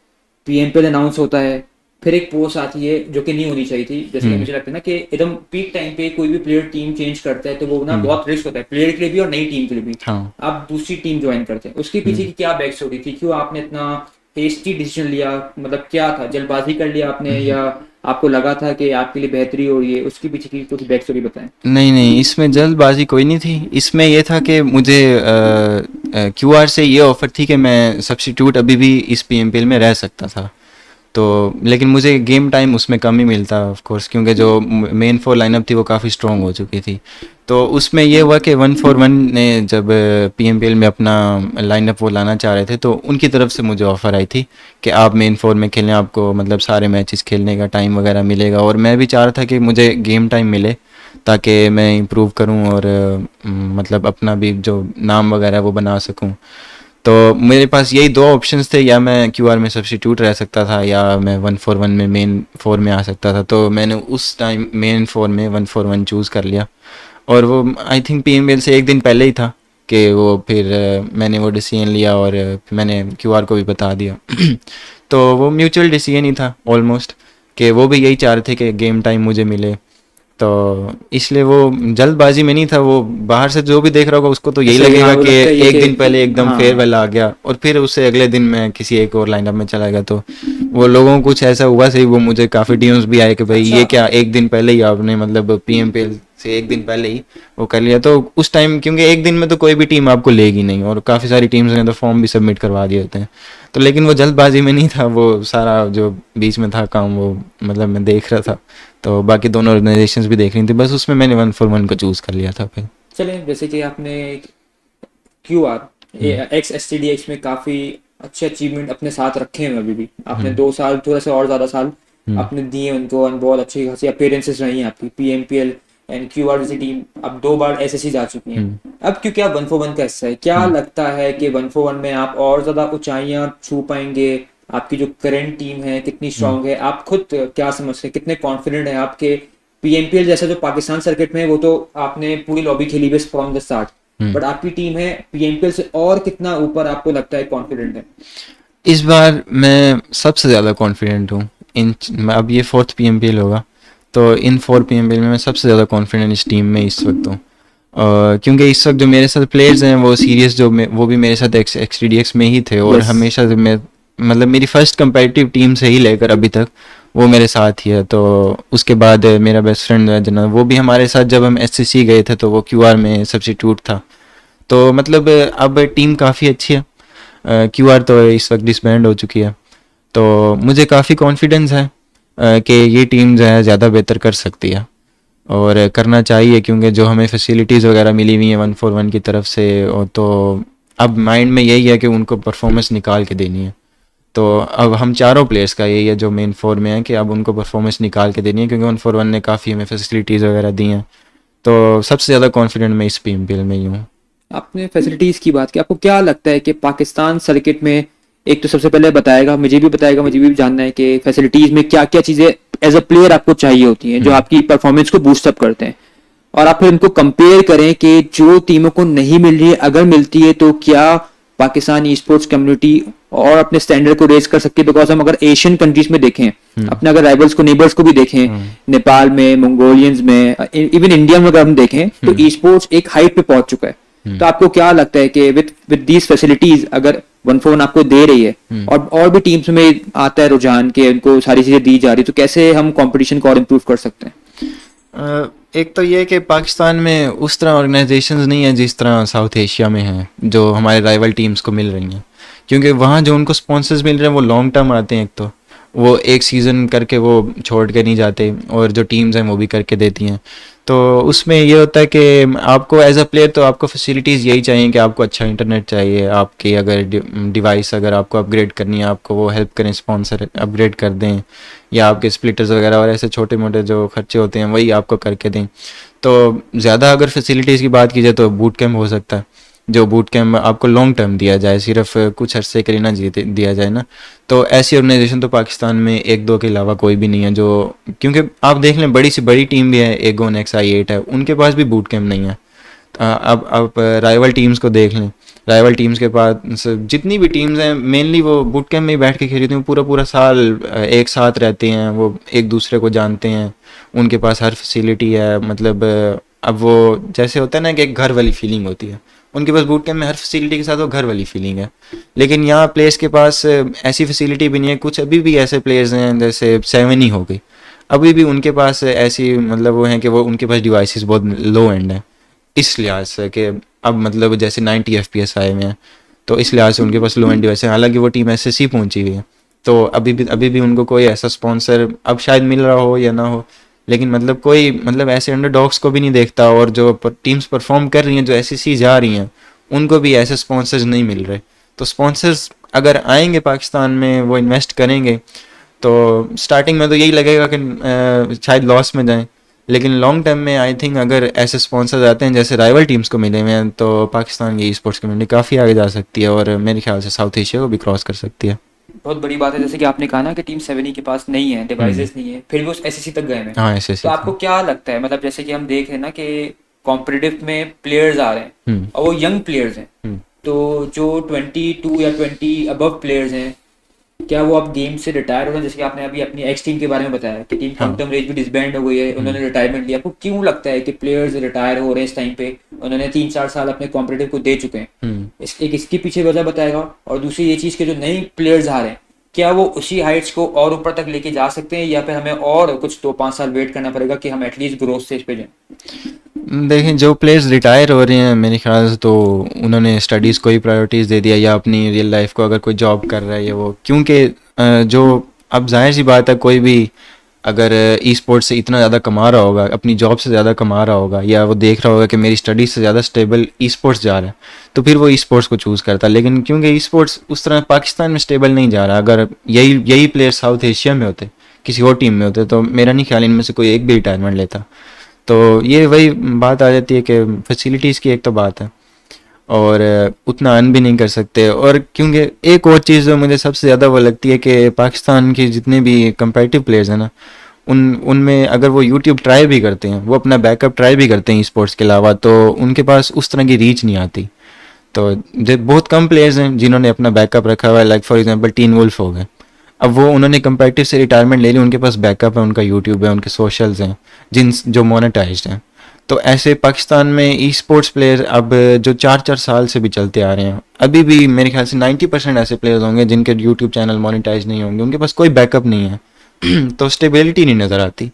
PMPL अनाउंस होता है, फिर एक पोस्ट आती है जो कि नहीं होनी चाहिए थी, जैसे कि मुझे लगता है ना कि एकदम पीक टाइम पे कोई भी प्लेयर टीम चेंज करता है तो वो ना बहुत रिस्क होता है प्लेयर के लिए भी और नई टीम के लिए भी। आप दूसरी टीम ज्वाइन करते हैं, उसके पीछे की क्या बैक स्टोरी थी? क्यों आपने इतना हेस्टी डिसीजन लिया? मतलब क्या था, जल्दबाजी कर लिया आपने या आपको लगा था कि आपके लिए बेहतरी हो रही है, उसके पीछे की कुछ बैक स्टोरी बताएं। नहीं नहीं, इसमें जल्दबाजी कोई नहीं थी। इसमें ये था कि मुझे क्यूआर से ये ऑफ़र थी कि मैं सब्स्टिट्यूट अभी भी इस पीएमपीएल में रह सकता था। तो लेकिन मुझे गेम टाइम उसमें कम ही मिलता ऑफ कोर्स, क्योंकि जो मेन 4 लाइनअप थी वो काफ़ी स्ट्रॉन्ग हो चुकी थी। तो उसमें ये हुआ कि 141 ने जब पीएमपीएल में अपना लाइनअप वो लाना चाह रहे थे, तो उनकी तरफ से मुझे ऑफ़र आई थी कि आप मेन 4 में खेलें, आपको मतलब सारे मैचेस खेलने का टाइम वगैरह मिलेगा। और मैं भी चाह रहा था कि मुझे गेम टाइम मिले ताकि मैं इम्प्रूव करूं और मतलब अपना भी जो नाम वगैरह वो बना सकूं। तो मेरे पास यही दो ऑप्शंस थे, या मैं क्यूआर में सब्स्टिट्यूट रह सकता था या मैं 141 में मेन 4 में आ सकता था। तो मैंने उस टाइम मेन 4 में 141 चूज़ कर लिया। और वो आई थिंक पीएमएल से एक दिन पहले ही था कि वो फिर मैंने वो डिसीजन लिया और मैंने क्यूआर को भी बता दिया। तो वो म्यूचुअल डिसीजन ही था ऑलमोस्ट, कि वो भी यही चाह रहे थे कि गेम टाइम मुझे मिले। तो इसलिए वो जल्दबाजी में नहीं था। वो बाहर से जो भी देख रहा होगा उसको तो यही अच्छा, लगेगा हाँ, वो कि लगता है ये एक दिन पहले एकदम हाँ, फेयरवेल आ गया और फिर उससे अगले दिन मैं किसी एक और लाइनअप में चला गया। तो वो लोगों को कुछ ऐसा हुआ सही, वो मुझे काफ़ी डीएम्स भी आए कि भाई अच्छा, ये क्या एक दिन पहले ही आपने मतलब पीएमपीएल से एक दिन पहले ही वो कर लिया। तो उस टाइम क्योंकि एक दिन में तो कोई भी टीम आपको लेगी नहीं, और काफ़ी सारी टीम्स ने तो फॉर्म भी सबमिट करवा दिए होते हैं। तो लेकिन वो जल्दबाजी में नहीं था, वो सारा जो बीच में था काम वो मतलब मैं देख रहा था। तो बाकी दोनों ऑर्गेनाइजेशंस भी देख रही थी, बस उसमें मैंने 141 को चूज़ कर लिया था फिर। चलें, जैसे कि आपने Q R x S T D x में काफ़ी अच्छे अचीवमेंट अपने साथ रखे हैं अभी भी। आपने 2 साल थोड़ा सा और ज़्यादा साल अपने दिए उनको, और बहुत अच्छी खासी अपीयरेंसेस रही हैं आपकी P M P L and Q R जैसी टीम अब 2 बार एस एस सी जा चुकी हैं। अब क्योंकि आप 141 का हिस्सा है, क्या लगता है कि 141 में आप और ज़्यादा ऊंचाइयां छू पाएंगे? आपकी जो करंट टीम है कितनी स्ट्रांग है? आप खुद क्या समझते हैं, कितने कॉन्फिडेंट है आपके? पीएमपीएल जैसा जो पाकिस्तान सर्किट में है वो तो आपने पूरी लॉबी खेली बस फ्रॉम द स्टार्ट, बट आपकी टीम है पीएमपीएल से और कितना ऊपर आपको लगता है कॉन्फिडेंट है? इस बार मैं सबसे ज़्यादा कॉन्फिडेंट हूँ इन। अब ये 4th पीएमपीएल होगा, तो इन 4 पीएमपीएल में मैं सबसे ज़्यादा कॉन्फिडेंट इस टीम में इस वक्त हूँ। क्योंकि इस वक्त जो मेरे साथ प्लेयर्स हैं वो सीरियस वो भी मेरे साथ एक्सटीडीएक्स में ही थे, और Yes. हमेशा से मैं मतलब मेरी फर्स्ट कंपेटिटिव टीम से ही लेकर अभी तक वो मेरे साथ ही है। तो उसके बाद मेरा बेस्ट फ्रेंड है जना, वो भी हमारे साथ जब हम एससीसी गए थे तो वो क्यूआर में सब्स्टिट्यूट था। तो मतलब अब टीम काफ़ी अच्छी है। क्यूआर तो इस वक्त डिसबैंड हो चुकी है, तो मुझे काफ़ी कॉन्फिडेंस है कि ये टीम जो है ज़्यादा बेहतर कर सकती है और करना चाहिए, क्योंकि जो हमें फैसिलिटीज़ वगैरह मिली हुई हैं 141 की तरफ से, और तो अब माइंड में यही है कि उनको परफॉर्मेंस निकाल के देनी है। तो अब हम चारों प्लेयर्स का यही है जो मेन 4 में है कि अब उनको परफॉर्मेंस निकाल के देनी है, क्योंकि 141 ने काफ़ी हमें फैसिलिटीज़ वगैरह दी हैं। तो सबसे ज़्यादा कॉन्फिडेंट मैं इस पीएमपीएल में ही हूँ। आपने फैसिलिटीज की बात की, आपको क्या लगता है कि पाकिस्तान सर्किट में, एक तो सबसे पहले बताएगा, मुझे भी जानना है कि फैसिलिटीज में क्या क्या चीजें एज अ प्लेयर आपको चाहिए होती हैं जो आपकी परफॉर्मेंस को बूस्ट अप करते हैं, और आप फिर इनको कंपेयर करें कि जो टीमों को नहीं मिल रही है अगर मिलती है तो क्या पाकिस्तान ई स्पोर्ट्स कम्युनिटी और अपने स्टैंडर्ड को रेज कर सकती है? बिकॉज हम अगर एशियन कंट्रीज में देखें, अपने अगर राइवल्स को, नेबर्स को भी देखें, नेपाल में, मंगोलियंस में, इवन इंडिया में अगर हम देखें तो ई स्पोर्ट्स एक हाइट पे पहुंच चुका है। तो आपको क्या लगता है कि विद दीज फैसिलिटीज अगर 141 आपको दे रही है और भी टीम्स में आता है रुझान के उनको सारी चीजें दी जा रही है, तो कैसे हम कंपटीशन को और इम्प्रूव कर सकते हैं? एक तो ये कि पाकिस्तान में उस तरह ऑर्गेनाइजेशंस नहीं है जिस तरह साउथ एशिया में हैं, जो हमारे राइवल टीम्स को मिल रही हैं। क्योंकि वहाँ जो उनको स्पॉन्सर्स मिल रहे हैं वो लॉन्ग टर्म आते हैं, एक तो वो एक सीज़न करके वो छोड़ के नहीं जाते, और जो टीम्स हैं वो भी करके देती हैं। तो उसमें ये होता है कि आपको एज अ प्लेयर तो आपको फैसिलिटीज़ यही चाहिए कि आपको अच्छा इंटरनेट चाहिए, आपकी अगर डिवाइस अगर आपको अपग्रेड करनी है आपको वो हेल्प करें, स्पॉन्सर अपग्रेड कर दें, या आपके स्प्लिटर्स वगैरह और ऐसे छोटे मोटे जो खर्चे होते हैं वही आपको करके दें। तो ज़्यादा अगर फैसिलिटीज़ की बात की जाए तो बूट कैम्प हो सकता है, जो बूट कैम्प आपको लॉन्ग टर्म दिया जाए, सिर्फ कुछ अरसे के लिए ना दिया जाए ना। तो ऐसी ऑर्गेनाइजेशन तो पाकिस्तान में एक दो के अलावा कोई भी नहीं है जो, क्योंकि आप देख लें बड़ी सी बड़ी टीम भी है, एगोन XI8 है, उनके पास भी बूट कैम्प नहीं है। अब आप राइवल टीम्स को देख लें, राइवल टीम्स के पास जितनी भी टीम्स हैं मेनली वो बूट कैम्प में ही बैठ के खेलती हैं, पूरा पूरा साल एक साथ रहते हैं, वो एक दूसरे को जानते हैं, उनके पास हर फैसिलिटी है। मतलब अब वो जैसे होता है ना कि एक घर वाली फीलिंग होती है, उनके पास बूट कैम्प में हर फैसिलिटी के साथ वो घर वाली फीलिंग है। लेकिन यहाँ प्लेयर्स के पास ऐसी फैसिलिटी भी नहीं है। कुछ अभी भी ऐसे प्लेयर्स हैं जैसे 7 ही हो गई, अभी भी उनके पास ऐसी मतलब वो है कि वो उनके पास डिवाइसेस बहुत लो एंड है, इस लिहाज से कि अब मतलब जैसे 90 FPS आए हुए हैं, तो इस लिहाज से उनके पास लो एंड डिवाइस है। हालांकि वो टीम SSC पहुंची हुई है, तो अभी भी उनको कोई ऐसा स्पॉन्सर अब शायद मिल रहा हो या ना हो, लेकिन मतलब कोई मतलब ऐसे अंडरडॉग्स को भी नहीं देखता, और जो टीम्स परफॉर्म कर रही हैं जो SSC जा रही हैं उनको भी ऐसे स्पॉन्सर्स नहीं मिल रहे। तो स्पॉन्सर्स अगर आएंगे पाकिस्तान में, वो इन्वेस्ट करेंगे, तो स्टार्टिंग में तो यही लगेगा कि शायद लॉस में जाएं, लेकिन लॉन्ग टर्म में आई थिंक अगर ऐसे स्पॉन्सर्स आते हैं जैसे राइवल टीम्स को मिले हुए हैं, तो पाकिस्तान की स्पोर्ट्स कम्युनिटी काफ़ी आगे जा सकती है, और मेरे ख्याल से साउथ एशिया को भी क्रॉस कर सकती है। बहुत बड़ी बात है, जैसे कि आपने कहा ना कि टीम 7 के पास नहीं है, डिवाइसेस नहीं है, फिर भी उस SSC तक गए हैं। हाँ ऐसे तो आपको क्या लगता है, मतलब जैसे कि हम देख रहे हैं ना कि कॉम्पिटिटिव में प्लेयर्स आ रहे हैं और वो यंग प्लेयर्स हैं, तो जो 22 या 20 अबव प्लेयर्स हैं, क्या वो अब गेम से रिटायर हो रहे हैं? जैसे कि आपने अभी अपनी एक्स टीम के बारे में बताया कि टीम कम टर्म रेंज भी डिसबैंड हो गई है, उन्होंने रिटायरमेंट लिया। आपको क्यों लगता है कि प्लेयर्स रिटायर हो रहे हैं इस टाइम पे? उन्होंने 3-4 साल अपने कॉम्पिटिटिव को दे चुके हैं। एक इसके पीछे वजह बताएगा, और दूसरी ये चीज़ के जो नए प्लेयर्स आ रहे हैं, क्या वो उसी हाइट्स को और ऊपर तक लेके जा सकते हैं, या फिर हमें और कुछ 2-5 साल वेट करना पड़ेगा कि हम एटलीस्ट ग्रोथ स्टेज पे जाएं? देखें, जो प्लेयर्स रिटायर हो रहे हैं मेरे ख्याल से तो उन्होंने स्टडीज़ को ही प्रायोरिटीज़ दे दिया, या अपनी रियल लाइफ को अगर कोई जॉब कर रहा है या वो, क्योंकि जो अब जाहिर सी बात है कोई भी अगर ई स्पोर्ट्स से इतना ज़्यादा कमा रहा होगा, अपनी जॉब से ज़्यादा कमा रहा होगा, या वो देख रहा होगा कि मेरी स्टडीज़ से ज़्यादा स्टेबल ई स्पोर्ट्स जा रहा है, तो फिर वो ई स्पोर्ट्स को चूज़ करता है। लेकिन क्योंकि ई स्पोर्ट्स उस तरह पाकिस्तान में स्टेबल नहीं जा रहा, अगर यही प्लेयर साउथ एशिया में होते, किसी और टीम में होते, तो मेरा नहीं ख्याल इनमें से कोई एक भी रिटायरमेंट लेता। तो ये वही बात आ जाती है कि फैसिलिटीज़ की एक तो बात है, और उतना अर्न भी नहीं कर सकते। और क्योंकि एक और चीज़ जो मुझे सबसे ज़्यादा वो लगती है कि पाकिस्तान के जितने भी कंपेटिटिव प्लेयर्स हैं ना, उनमें अगर वो यूट्यूब ट्राई भी करते हैं, वो अपना बैकअप ट्राई भी करते हैं स्पोर्ट्स के अलावा, तो उनके पास उस तरह की रीच नहीं आती। तो बहुत कम प्लेयर्स हैं जिन्होंने अपना बैकअप रखा हुआ है, like for example Teen Wolf हो गए। अब वो उन्होंने कंपेटिटिव से रिटायरमेंट ले ली, उनके पास बैकअप है, उनका यूट्यूब है, उनके सोशल्स हैं जो मोनेटाइज्ड हैं। तो ऐसे पाकिस्तान में ई स्पोर्ट्स प्लेयर अब जो 4-4 साल से भी चलते आ रहे हैं, अभी भी मेरे ख्याल से 90% ऐसे प्लेयर्स होंगे जिनके यूट्यूब चैनल मोनेटाइज नहीं होंगे, उनके पास कोई बैकअप नहीं है। तो स्टेबिलिटी नहीं नज़र आती,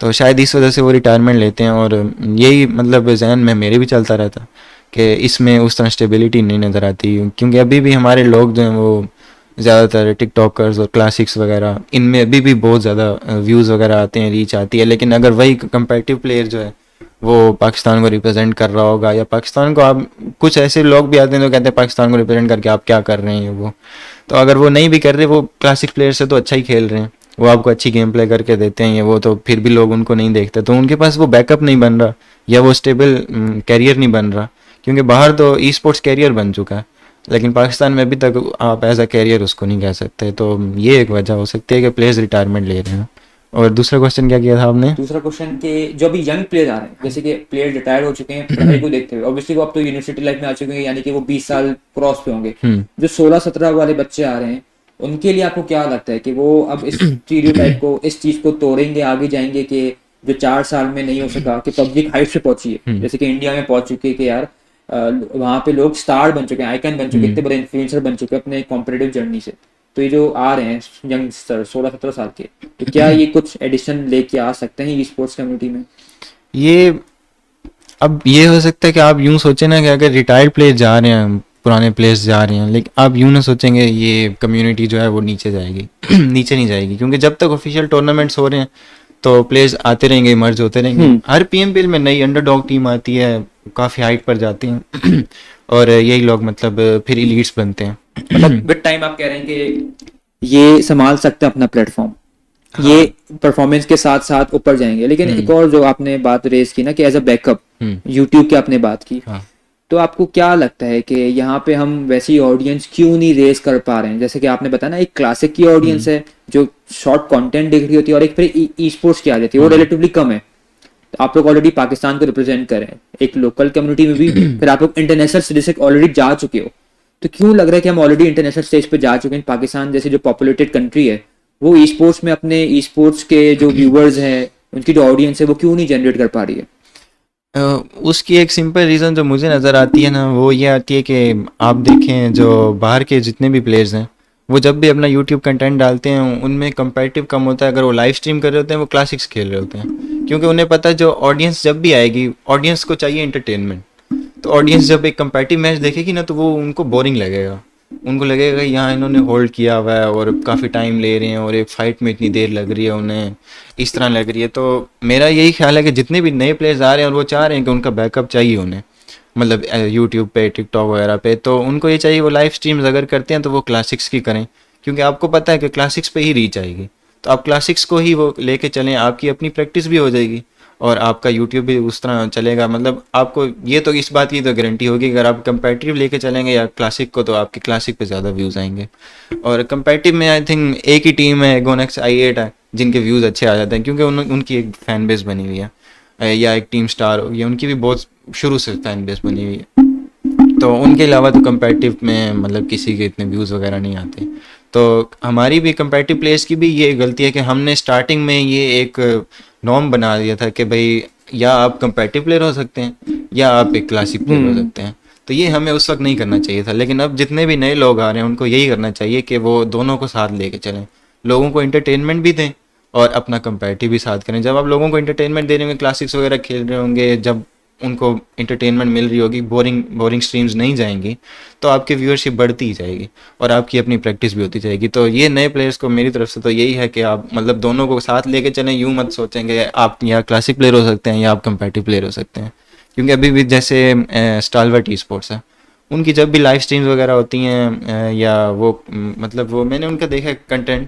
तो शायद इस वजह से वो रिटायरमेंट लेते हैं। और यही मतलब जहन में मेरे भी चलता रहता कि इसमें उस तरह स्टेबिलिटी नहीं नज़र आती, क्योंकि अभी भी हमारे लोग जो हैं वो ज़्यादातर टिकटॉकर्स और क्लासिक्स वगैरह, इनमें अभी भी बहुत ज़्यादा व्यूज़ वगैरह आते हैं, रीच आती है। लेकिन अगर वही कंपेटिटिव प्लेयर जो है वो पाकिस्तान को रिप्रेजेंट कर रहा होगा, या पाकिस्तान को, आप कुछ ऐसे लोग भी आते हैं जो कहते हैं पाकिस्तान को रिप्रेजेंट करके आप क्या कर रहे हैं, वो तो अगर वो नहीं भी कर रहे, वो क्लासिक प्लेयर से तो अच्छा ही खेल रहे हैं, वो आपको अच्छी गेम प्ले करके देते हैं, ये वो, तो फिर भी लोग उनको नहीं देखते, तो उनके पास वो बैकअप नहीं बन रहा, या वो स्टेबल कैरियर नहीं बन रहा। क्योंकि बाहर तो ई स्पोर्ट्स कैरियर बन चुका है, लेकिन पाकिस्तान में अभी तक आप एज अ कैरियर उसको नहीं कह सकते। तो ये एक वजह हो सकती है कि प्लेयर्स रिटायरमेंट ले रहे हैं। और दूसरा क्वेश्चन क्या किया था आपने? दूसरा क्वेश्चन के जो अभी यंग प्लेयर आ रहे हैं, जैसे कि प्लेयर रिटायर हो चुके हैं पढ़ाई को देखते हुए, ऑब्वियसली वो अब तो यूनिवर्सिटी लाइफ में आ चुके हैं, यानी कि वो 20 साल क्रॉस पे होंगे। जो 16-17 वाले बच्चे आ रहे हैं, उनके लिए आपको क्या लगता है कि वो अब इस स्टीरियोटाइप को, इस चीज को तोड़ेंगे, आगे जाएंगे कि जो 4 साल में नहीं हो सका, कि पब्लिक हाइट से पहुंची है, जैसे कि इंडिया में पहुंच चुकी है कि यार वहां पे लोग स्टार बन चुके हैं, आइकन बन चुके हैं, इतने बड़े इन्फ्लुएंसर बन चुके हैं अपने कॉम्पिटिटिव जर्नी से। तो ये जो आ रहे हैं यंगस्टर 16-17 साल के, तो क्या ये कुछ एडिशन लेके आ सकते हैं ई स्पोर्ट्स कम्युनिटी में? ये अब ये हो सकता है कि आप यूं सोचें ना कि अगर रिटायर्ड प्लेयर जा रहे हैं, पुराने प्लेयर्स जा रहे हैं, लेकिन आप यूं ना सोचेंगे ये कम्युनिटी जो है वो नीचे जाएगी। नीचे नहीं जाएगी, क्योंकि जब तक ऑफिशियल टूर्नामेंट्स हो रहे हैं तो प्लेयर्स आते रहेंगे, मर्ज होते रहेंगे। हर PMPL में नई अंडरडॉग टीम आती है, काफ़ी हाइट पर जाती हैं और यही लोग मतलब फिर इलीट्स बनते हैं। मतलब विद टाइम आप कह रहे हैं कि ये संभाल सकते हैं अपना प्लेटफॉर्म, ये परफॉर्मेंस के साथ साथ ऊपर जाएंगे। लेकिन एक और जो आपने बात रेज की ना कि एज अ बैकअप यूट्यूब की आपने बात की, तो आपको क्या लगता है कि यहाँ पे हम वैसी ऑडियंस क्यों नहीं रेज कर पा रहे हैं? जैसे कि आपने बताया ना, एक क्लासिक की ऑडियंस है जो शॉर्ट कंटेंट देख रही होती है, और एक फिर ई स्पोर्ट्स की आ जाती है, वो रिलेटिवली कम है। तो आप लोग ऑलरेडी पाकिस्तान को रिप्रेजेंट कर रहे हैं एक लोकल कम्युनिटी में भी, फिर आप लोग इंटरनेशनल स्टेज से ऑलरेडी जा चुके हो। तो क्यों लग रहा है कि हम ऑलरेडी इंटरनेशनल स्टेज पे जा चुके हैं? पाकिस्तान जैसे जो पॉपुलेटेड कंट्री है, वो ई स्पोर्ट्स में अपने ई स्पोर्ट्स के जो व्यूअर्स हैं, उनकी जो ऑडियंस है, वो क्यों नहीं जनरेट कर पा रही है? उसकी एक सिंपल रीज़न जो मुझे नज़र आती है ना, वो ये आती है कि आप देखें जो बाहर के जितने भी प्लेयर्स हैं वो जब भी अपना यूट्यूब कंटेंट डालते हैं उनमें कंपेटिटिव कम होता है। अगर वो लाइव स्ट्रीम कर रहे होते हैं वो क्लासिक्स खेल रहे होते हैं, क्योंकि उन्हें पता है जो ऑडियंस जब भी आएगी, ऑडियंस को चाहिए एंटरटेनमेंट। तो ऑडियंस जब एक कंपेटिटिव मैच देखेगी ना तो वो उनको बोरिंग लगेगा, उनको लगेगा यहाँ इन्होंने होल्ड किया हुआ है और काफ़ी टाइम ले रहे हैं और एक फाइट में इतनी देर लग रही है उन्हें, इस तरह लग रही है। तो मेरा यही ख्याल है कि जितने भी नए प्लेयर्स आ रहे हैं और वो चाह रहे हैं कि उनका बैकअप चाहिए उन्हें, मतलब यूट्यूब पे, टिकटॉक वगैरह पे, तो उनको ये चाहिए वो लाइव स्ट्रीम्स अगर करते हैं तो वो क्लासिक्स की करें, क्योंकि आपको पता है कि क्लासिक्स पे ही रीच आएगी। तो आप क्लासिक्स को ही वो लेके चलें, आपकी अपनी प्रैक्टिस भी हो जाएगी और आपका यूट्यूब भी उस तरह चलेगा। मतलब आपको ये तो इस बात की तो गारंटी होगी अगर आप कंपेटिटिव लेके चलेंगे या क्लासिक को, तो आपके क्लासिक पे ज़्यादा व्यूज़ आएंगे। और कंपेटिटिव में आई थिंक एक ही टीम है, गोनेक्स i8 है, जिनके व्यूज़ अच्छे आ जाते हैं क्योंकि उनकी एक फ़ैन बेस बनी हुई है, या एक टीम स्टार होगी, उनकी भी बहुत शुरू से फ़ैन बेस बनी हुई है। तो उनके अलावा तो कंपेटिटिव में मतलब किसी के इतने व्यूज़ वगैरह नहीं आते। तो हमारी भी कंपेटिटिव प्लेयर्स की भी ये गलती है कि हमने स्टार्टिंग में ये एक नॉर्म बना दिया था कि भाई या आप कंपेटिटिव प्लेयर हो सकते हैं या आप एक क्लासिक प्लेयर हो सकते हैं। तो ये हमें उस वक्त नहीं करना चाहिए था, लेकिन अब जितने भी नए लोग आ रहे हैं उनको यही करना चाहिए कि वो दोनों को साथ लेके चलें, लोगों को एंटरटेनमेंट भी दें और अपना कंपेटिटिव भी साथ करें। जब आप लोगों को एंटरटेनमेंट दे रहे होंगे, क्लासिक्स वगैरह खेल रहे होंगे, जब उनको एंटरटेनमेंट मिल रही होगी, बोरिंग स्ट्रीम्स नहीं जाएंगी, तो आपकी व्यूअरशिप बढ़ती ही जाएगी और आपकी अपनी प्रैक्टिस भी होती जाएगी। तो ये नए प्लेयर्स को मेरी तरफ से तो यही है कि आप मतलब दोनों को साथ लेके चलें, यूँ मत सोचेंगे आप या क्लासिक प्लेयर हो सकते हैं या आप कंपेटिटिव प्लेयर हो सकते हैं। क्योंकि अभी भी जैसे स्टालवर्ट ई स्पोर्ट्स है, उनकी जब भी लाइव स्ट्रीम्स वगैरह होती हैं या वो मतलब वो मैंने उनका देखा है कंटेंट,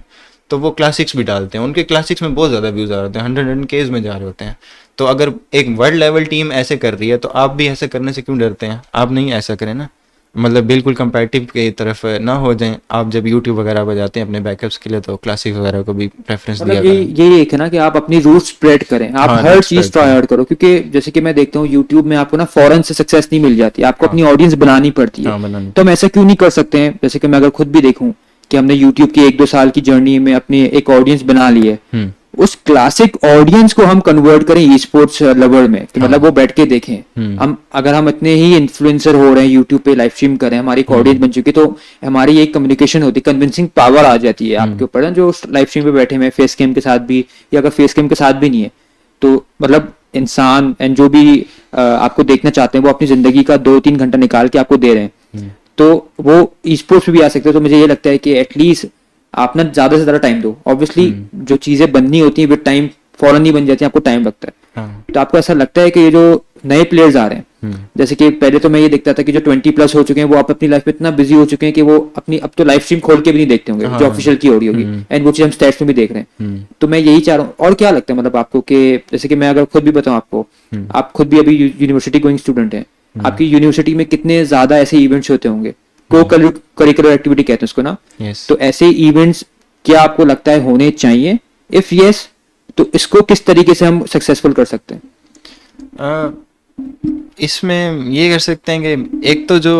तो वो क्लासिक्स भी डालते हैं, उनके क्लासिक्स में बहुत ज़्यादा व्यूज़ आ रहे होते हैं, 100Ks में जा रहे होते हैं। तो अगर एक वर्ल्ड लेवल टीम ऐसे कर रही है तो आप भी ऐसे करने से क्यों डरते हैं? आप नहीं ऐसा करें ना, मतलब बिल्कुल कंपेटिटिव की तरफ ना हो जाएं। आप जब यूट्यूब वगैरह पर जाते हैं अपने बैकअप्स के लिए तो क्लासिक वगैरह को भी प्रेफरेंस दिया मतलब ये एक है ना कि आप अपनी रूट स्प्रेड करें, आप हाँ, हर रूट चीज स्प्रेड ट्राई करें। आउट करो, क्योंकि जैसे कि मैं देखता हूँ यूट्यूब में आपको ना फौरन से सक्सेस नहीं मिल जाती, आपको अपनी ऑडियंस बनानी पड़ती है। हाँ, बनानी। तो हम ऐसा क्यों नहीं कर सकते हैं? जैसे कि मैं अगर खुद भी देखूं कि हमने यूट्यूब की 1-2 साल की जर्नी में अपनी एक ऑडियंस बना ली है, उस क्लासिक ऑडियंस को हम कन्वर्ट करें ई स्पोर्ट्स लवर में, कि मतलब वो बैठ के देखें। हम अगर हम इतने ही इन्फ्लुएंसर हो रहे हैं, यूट्यूब पे लाइव स्ट्रीम कर रहे हैं, हमारी एक ऑडियंस बन चुकी है, तो हमारी एक कम्युनिकेशन होती है, कन्विंसिंग पावर आ जाती है आपके ऊपर ना, जो लाइव स्ट्रीम पे बैठे हुए फेस कैम के साथ भी, या अगर फेस कैम के साथ भी नहीं है तो मतलब इंसान एंड जो भी आपको देखना चाहते हैं वो अपनी जिंदगी का 2-3 घंटा निकाल के आपको दे रहे हैं, तो वो ई स्पोर्ट्स भी आ सकते हैं। तो मुझे ये लगता है कि एटलीस्ट आप ना ज्यादा से ज्यादा टाइम दो। ऑब्वियसली जो चीजें बननी होती है विद टाइम फौरन नहीं बन जाती, आपको टाइम लगता है। तो आपको ऐसा लगता है कि ये जो नए प्लेयर्स आ रहे हैं, जैसे कि पहले तो मैं ये देखता था कि जो 20+ हो चुके हैं वो आप अपनी लाइफ में इतना बिजी हो चुके हैं कि वो अपनी अब तो लाइव स्ट्रीम खोल के भी नहीं देखते होंगे, जो ऑफिशियल की हो रही होगी, एंड वो चीज हम स्टैट्स में भी देख रहे हैं। तो मैं यही चाह रहा हूँ। और क्या लगता है मतलब आपको कि जैसे कि मैं अगर खुद भी बताऊँ आपको, आप खुद भी अभी यूनिवर्सिटी गोइंग स्टूडेंट हैं, आपकी यूनिवर्सिटी में कितने ज्यादा ऐसे इवेंट्स होते होंगे, को करिकुलर एक्टिविटी कहते हैं उसको ना। Yes. तो ऐसे इवेंट्स क्या आपको लगता है होने चाहिए? इफ यस, तो इसको किस तरीके से हम सक्सेसफुल कर सकते हैं? इसमें ये कर सकते हैं कि एक तो जो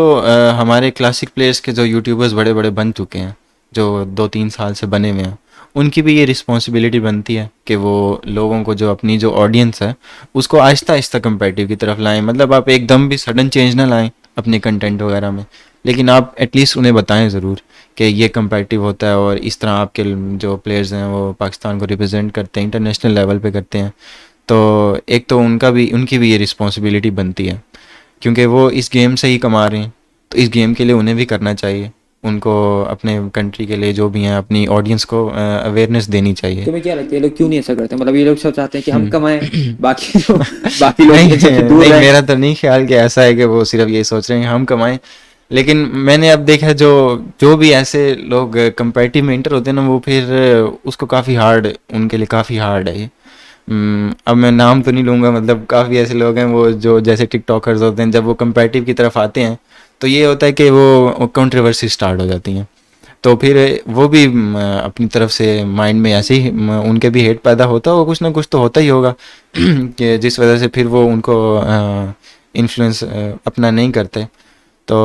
हमारे क्लासिक प्लेयर्स के जो यूट्यूबर्स बड़े बड़े बन चुके हैं, जो 2-3 साल से बने हुए हैं, उनकी भी ये रिस्पॉन्सिबिलिटी बनती है कि वो लोगों को, जो अपनी जो ऑडियंस है उसको आहिस्ता आहिस्ता कंपेटिटिव की तरफ लाएं। मतलब आप एकदम भी सडन चेंज ना लाएं अपने कंटेंट वगैरह में, लेकिन आप एटलीस्ट उन्हें बताएं ज़रूर कि ये कंपेटिटिव होता है और इस तरह आपके जो प्लेयर्स हैं वो पाकिस्तान को रिप्रेजेंट करते हैं, इंटरनेशनल लेवल पे करते हैं। तो एक तो उनकी भी ये रिस्पॉन्सिबिलिटी बनती है, क्योंकि वो इस गेम से ही कमा रहे हैं, तो इस गेम के लिए उन्हें भी करना चाहिए। उनको अपने कंट्री के लिए जो भी हैं अपनी ऑडियंस को अवेयरनेस देनी चाहिए। तुम्हें क्या लगता है ये लोग क्यों नहीं ऐसा करते? मतलब ये लोग सब चाहते हैं कि हम कमाएं, बाकी लोग नहीं, इनसे दूर नहीं, रहें। मेरा तो नहीं ख्याल कि ऐसा है कि वो सिर्फ ये सोच रहे हैं हम कमाएं। लेकिन मैंने अब देखा जो भी ऐसे लोग कंपेटिटिव में इंटर होते हैं ना, वो फिर उसको काफ़ी हार्ड, उनके लिए काफ़ी हार्ड है ये। अब मैं नाम तो नहीं लूँगा, मतलब काफ़ी ऐसे लोग हैं वो जो जैसे टिकटॉकर्स होते हैं, जब वो कंपेटिटिव की तरफ आते हैं तो ये होता है कि वो कंट्रोवर्सी स्टार्ट हो जाती हैं। तो फिर वो भी अपनी तरफ से माइंड में ऐसे ही उनके भी हेट पैदा होता है, कुछ ना कुछ तो होता ही होगा कि जिस वजह से फिर वो उनको इन्फ्लुएंस अपना नहीं करते। तो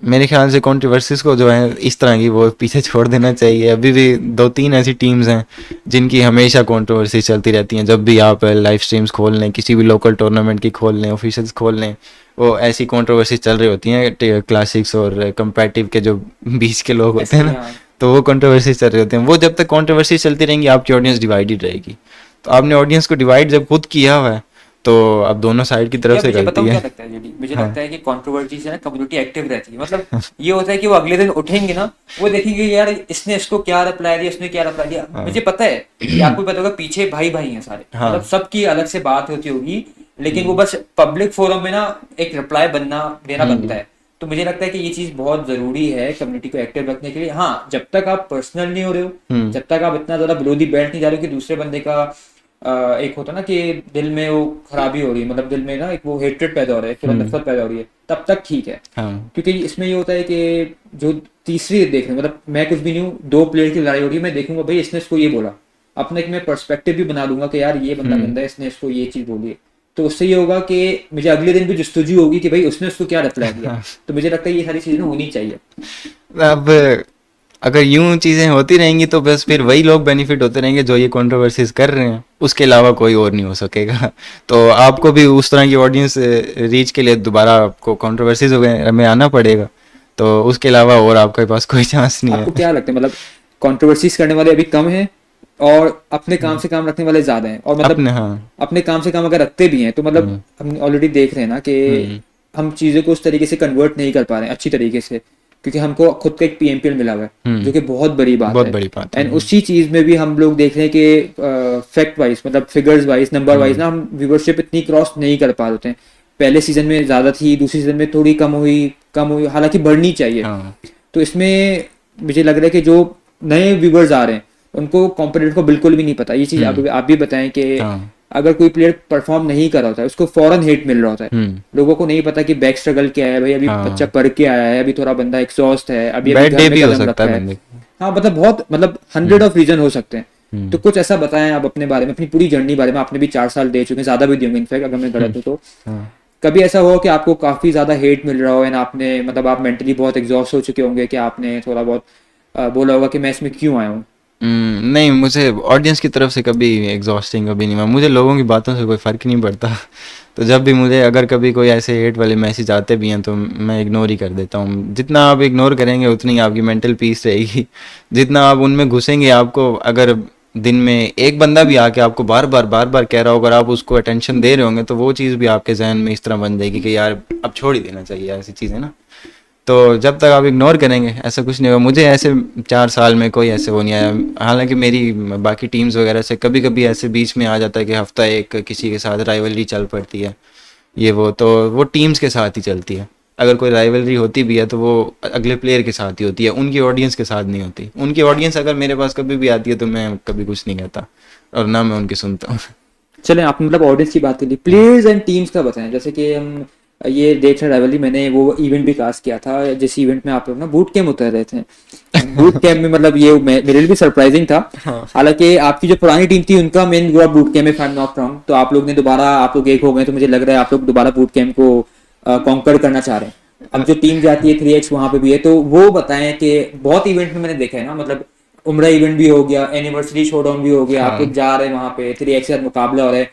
मेरे ख्याल से कंट्रोवर्सीज को जो है इस तरह की वो पीछे छोड़ देना चाहिए। अभी भी 2-3 ऐसी टीम्स हैं जिनकी हमेशा कंट्रोवर्सी चलती रहती हैं। जब भी आप लाइव स्ट्रीम्स खोल लें, किसी भी लोकल टूर्नामेंट की खोल लें, ऑफिशियल्स खोल लें, वो ऐसी कंट्रोवर्सी चल रही होती हैं क्लासिक्स और कंपेटिटिव के जो बीच के लोग होते हैं ना, तो वो कंट्रोवर्सी चल रहे होते हैं। वो जब तक कंट्रोवर्सी चलती रहेंगी आपकी ऑडियंस डिवाइडेड रहेगी। तो आपने ऑडियंस को डिवाइड जब खुद किया हुआ है तो अब दोनों साइड की तरफ या से मुझे गलती बताऊं है। क्या लगता है जेडी, मुझे हाँ। लगता है कि कंट्रोवर्सी से ना कम्युनिटी एक्टिव रहती है। मतलब ये होता है कि वो अगले दिन उठेंगे ना, वो देखेंगे यार इसने इसको क्या रिप्लाई दिया, इसने क्या रिप्लाई दिया। मुझे पता है कि आपको भी पता होगा पीछे भाई भाई हैं सारे, हाँ। मतलब सबकी अलग से बात होती होगी, लेकिन वो बस पब्लिक फोरम में ना एक रिप्लाई देना बनता है। तो मुझे लगता है कि ये चीज बहुत जरूरी है कम्युनिटी को एक्टिव रखने के लिए। हाँ, जब तक आप पर्सनल नहीं हो रहे हो, जब तक आप इतना ज्यादा बिलो दी बेल्ट नहीं जा रहे हो कि दूसरे बंदे का एक होता है ना कि दिल में वो खराबी हो रही है, मतलब दिल में ना एक वो हेट्रेड पैदा हो रहा है, फिर नफरत पैदा हो रही है, तब तक ठीक है। हाँ। क्योंकि इसमें ये होता है कि जो तीसरी देख रहे हैं, मतलब मैं कुछ भी नहीं हूँ, दो प्लेयर की लड़ाई हो रही है, मैं देखूंगा भाई इसने इसको ये बोला, अपना एक मैं पर्सपेक्टिव भी बना लूंगा कि यार ये बंदा गंदा है, इसने इसको ये चीज बोली है। तो उससे ये होगा कि मुझे अगले दिन भी जस्तुजी होगी कि भाई उसने उसको क्या रिप्लाई दिया। तो मुझे लगता है ये सारी चीजें होनी चाहिए। अब अगर यूं चीजें होती रहेंगी तो बस फिर वही लोग बेनिफिट होते रहेंगे जो ये कंट्रोवर्सीज कर रहे हैं, उसके अलावा कोई और नहीं हो सकेगा। तो आपको भी उस तरह की ऑडियंस रीच के लिए दोबारा आपको कंट्रोवर्सीज में आना पड़ेगा, तो उसके अलावा और आपके पास कोई चांस नहीं आपको है। क्या लगता है, मतलब कंट्रोवर्सीज करने वाले अभी कम हैं और अपने काम से काम रखने वाले ज्यादा हैं? और मतलब अपने हाँ। अपने काम से काम अगर रखते भी हैं तो मतलब हम ऑलरेडी देख रहे हैं ना कि हम चीजों को उस तरीके से कन्वर्ट नहीं कर पा रहे हैं अच्छी तरीके से, क्योंकि हमको खुद का एक पीएमपीएल मिला हुआ है जो कि बहुत बड़ी बात बहुत है। बड़ी बात है। एंड उसी चीज में भी हम लोग देख रहे हैं कि फैक्ट वाइज, मतलब फिगर्स वाइज, नंबर वाइज ना हम व्यूवरशिप इतनी क्रॉस नहीं कर पा रहे हैं। पहले सीजन में ज्यादा थी, दूसरी सीजन में थोड़ी कम हुई, हालांकि बढ़नी चाहिए। हाँ। तो इसमें मुझे लग रहा है कि जो नए व्यूवर्स आ रहे हैं उनको कॉम्पिटिटर को बिल्कुल भी नहीं पता ये चीज। आप भी बताएं कि हाँ। अगर कोई प्लेयर परफॉर्म नहीं कर रहा होता है उसको फौरन हेट मिल रहा होता है। लोगों को नहीं पता कि बैक स्ट्रगल क्या है, भाई अभी बच्चा पढ़ के आया है, अभी थोड़ा बंदा एग्जॉस्ट है, अभी बैड घर डे में भी हो कदम सकता रखा है है। बंदे। हाँ, मतलब बहुत, मतलब 100 ऑफ रीजन हो सकते हैं। तो कुछ ऐसा बताएं आप अपने बारे में, अपनी पूरी जर्नी बारे में। आपने भी 4 साल दे चुके हैं, ज्यादा भी दिए इनफैक्ट, अगर मैं गलत हूँ तो। कभी ऐसा हुआ कि आपको काफी ज्यादा हेट मिल रहा हो एंड आपने, मतलब आप मेंटली बहुत एग्जॉस्ट हो चुके होंगे कि आपने थोड़ा बहुत बोला होगा कि मैं इसमें क्यों आया हूँ? नहीं, मुझे ऑडियंस की तरफ से कभी एग्जॉस्टिंग कभी नहीं हुआ। मुझे लोगों की बातों से कोई फ़र्क नहीं पड़ता। तो जब भी मुझे अगर कभी कोई ऐसे हेट वाले मैसेज आते भी हैं तो मैं इग्नोर ही कर देता हूँ। जितना आप इग्नोर करेंगे उतनी आपकी मेंटल पीस रहेगी। जितना आप उनमें घुसेंगे, आपको अगर दिन में एक बंदा भी आके आपको बार बार कह रहा हो, अगर आप उसको अटेंशन दे रहे होंगे तो वो चीज़ भी आपके जहन में इस तरह बन जाएगी कि यार अब छोड़ ही देना चाहिए ऐसी चीज़ें ना। तो जब तक आप इग्नोर करेंगे ऐसा कुछ नहीं होगा। मुझे ऐसे 4 साल में कोई ऐसे वो नहीं आया। हालांकि मेरी बाकी टीम्स वगैरह से कभी कभी ऐसे बीच में आ जाता है कि हफ्ता एक किसी के साथ राइवलरी चल पड़ती है, ये वो, तो वो टीम्स के साथ ही चलती है। अगर कोई राइवलरी होती भी है तो वो अगले प्लेयर के साथ ही होती है, उनकी ऑडियंस के साथ नहीं होती। उनकी ऑडियंस अगर मेरे पास कभी भी आती है तो मैं कभी कुछ नहीं कहता और ना मैं उनकी सुनता हूँ। चलें, आपने मतलब ऑडियंस की बात करी, प्लेयर्स एंड टीम्स का बताएं। जैसे कि हम ये देख रहे राइवलरी, मैंने वो इवेंट भी कास्ट किया था जिस इवेंट में आप लोग ना बूट कैंप उतर रहे थे। बूट कैंप में मतलब ये मेरे लिए भी सरप्राइजिंग था। हालांकि आपकी जो पुरानी टीम थी उनका मेन ग्रुप बूट कैंप में, if I am not wrong, तो आप लोग ने दोबारा, आप लोग एक हो गए, तो मुझे लग रहा है आप लोग दोबारा बूट कैंप को कॉन्कर करना चाह रहे हैं। अब जो टीम जाती है 3x वहां पे भी है, तो वो बताएं कि बहुत इवेंट में मैंने देखा है ना, मतलब उम्रा इवेंट भी हो गया, एनिवर्सरी शोडाउन भी हो गया, आप लोग जा रहे हैं वहां पे 3x के साथ मुकाबला हो रहा है,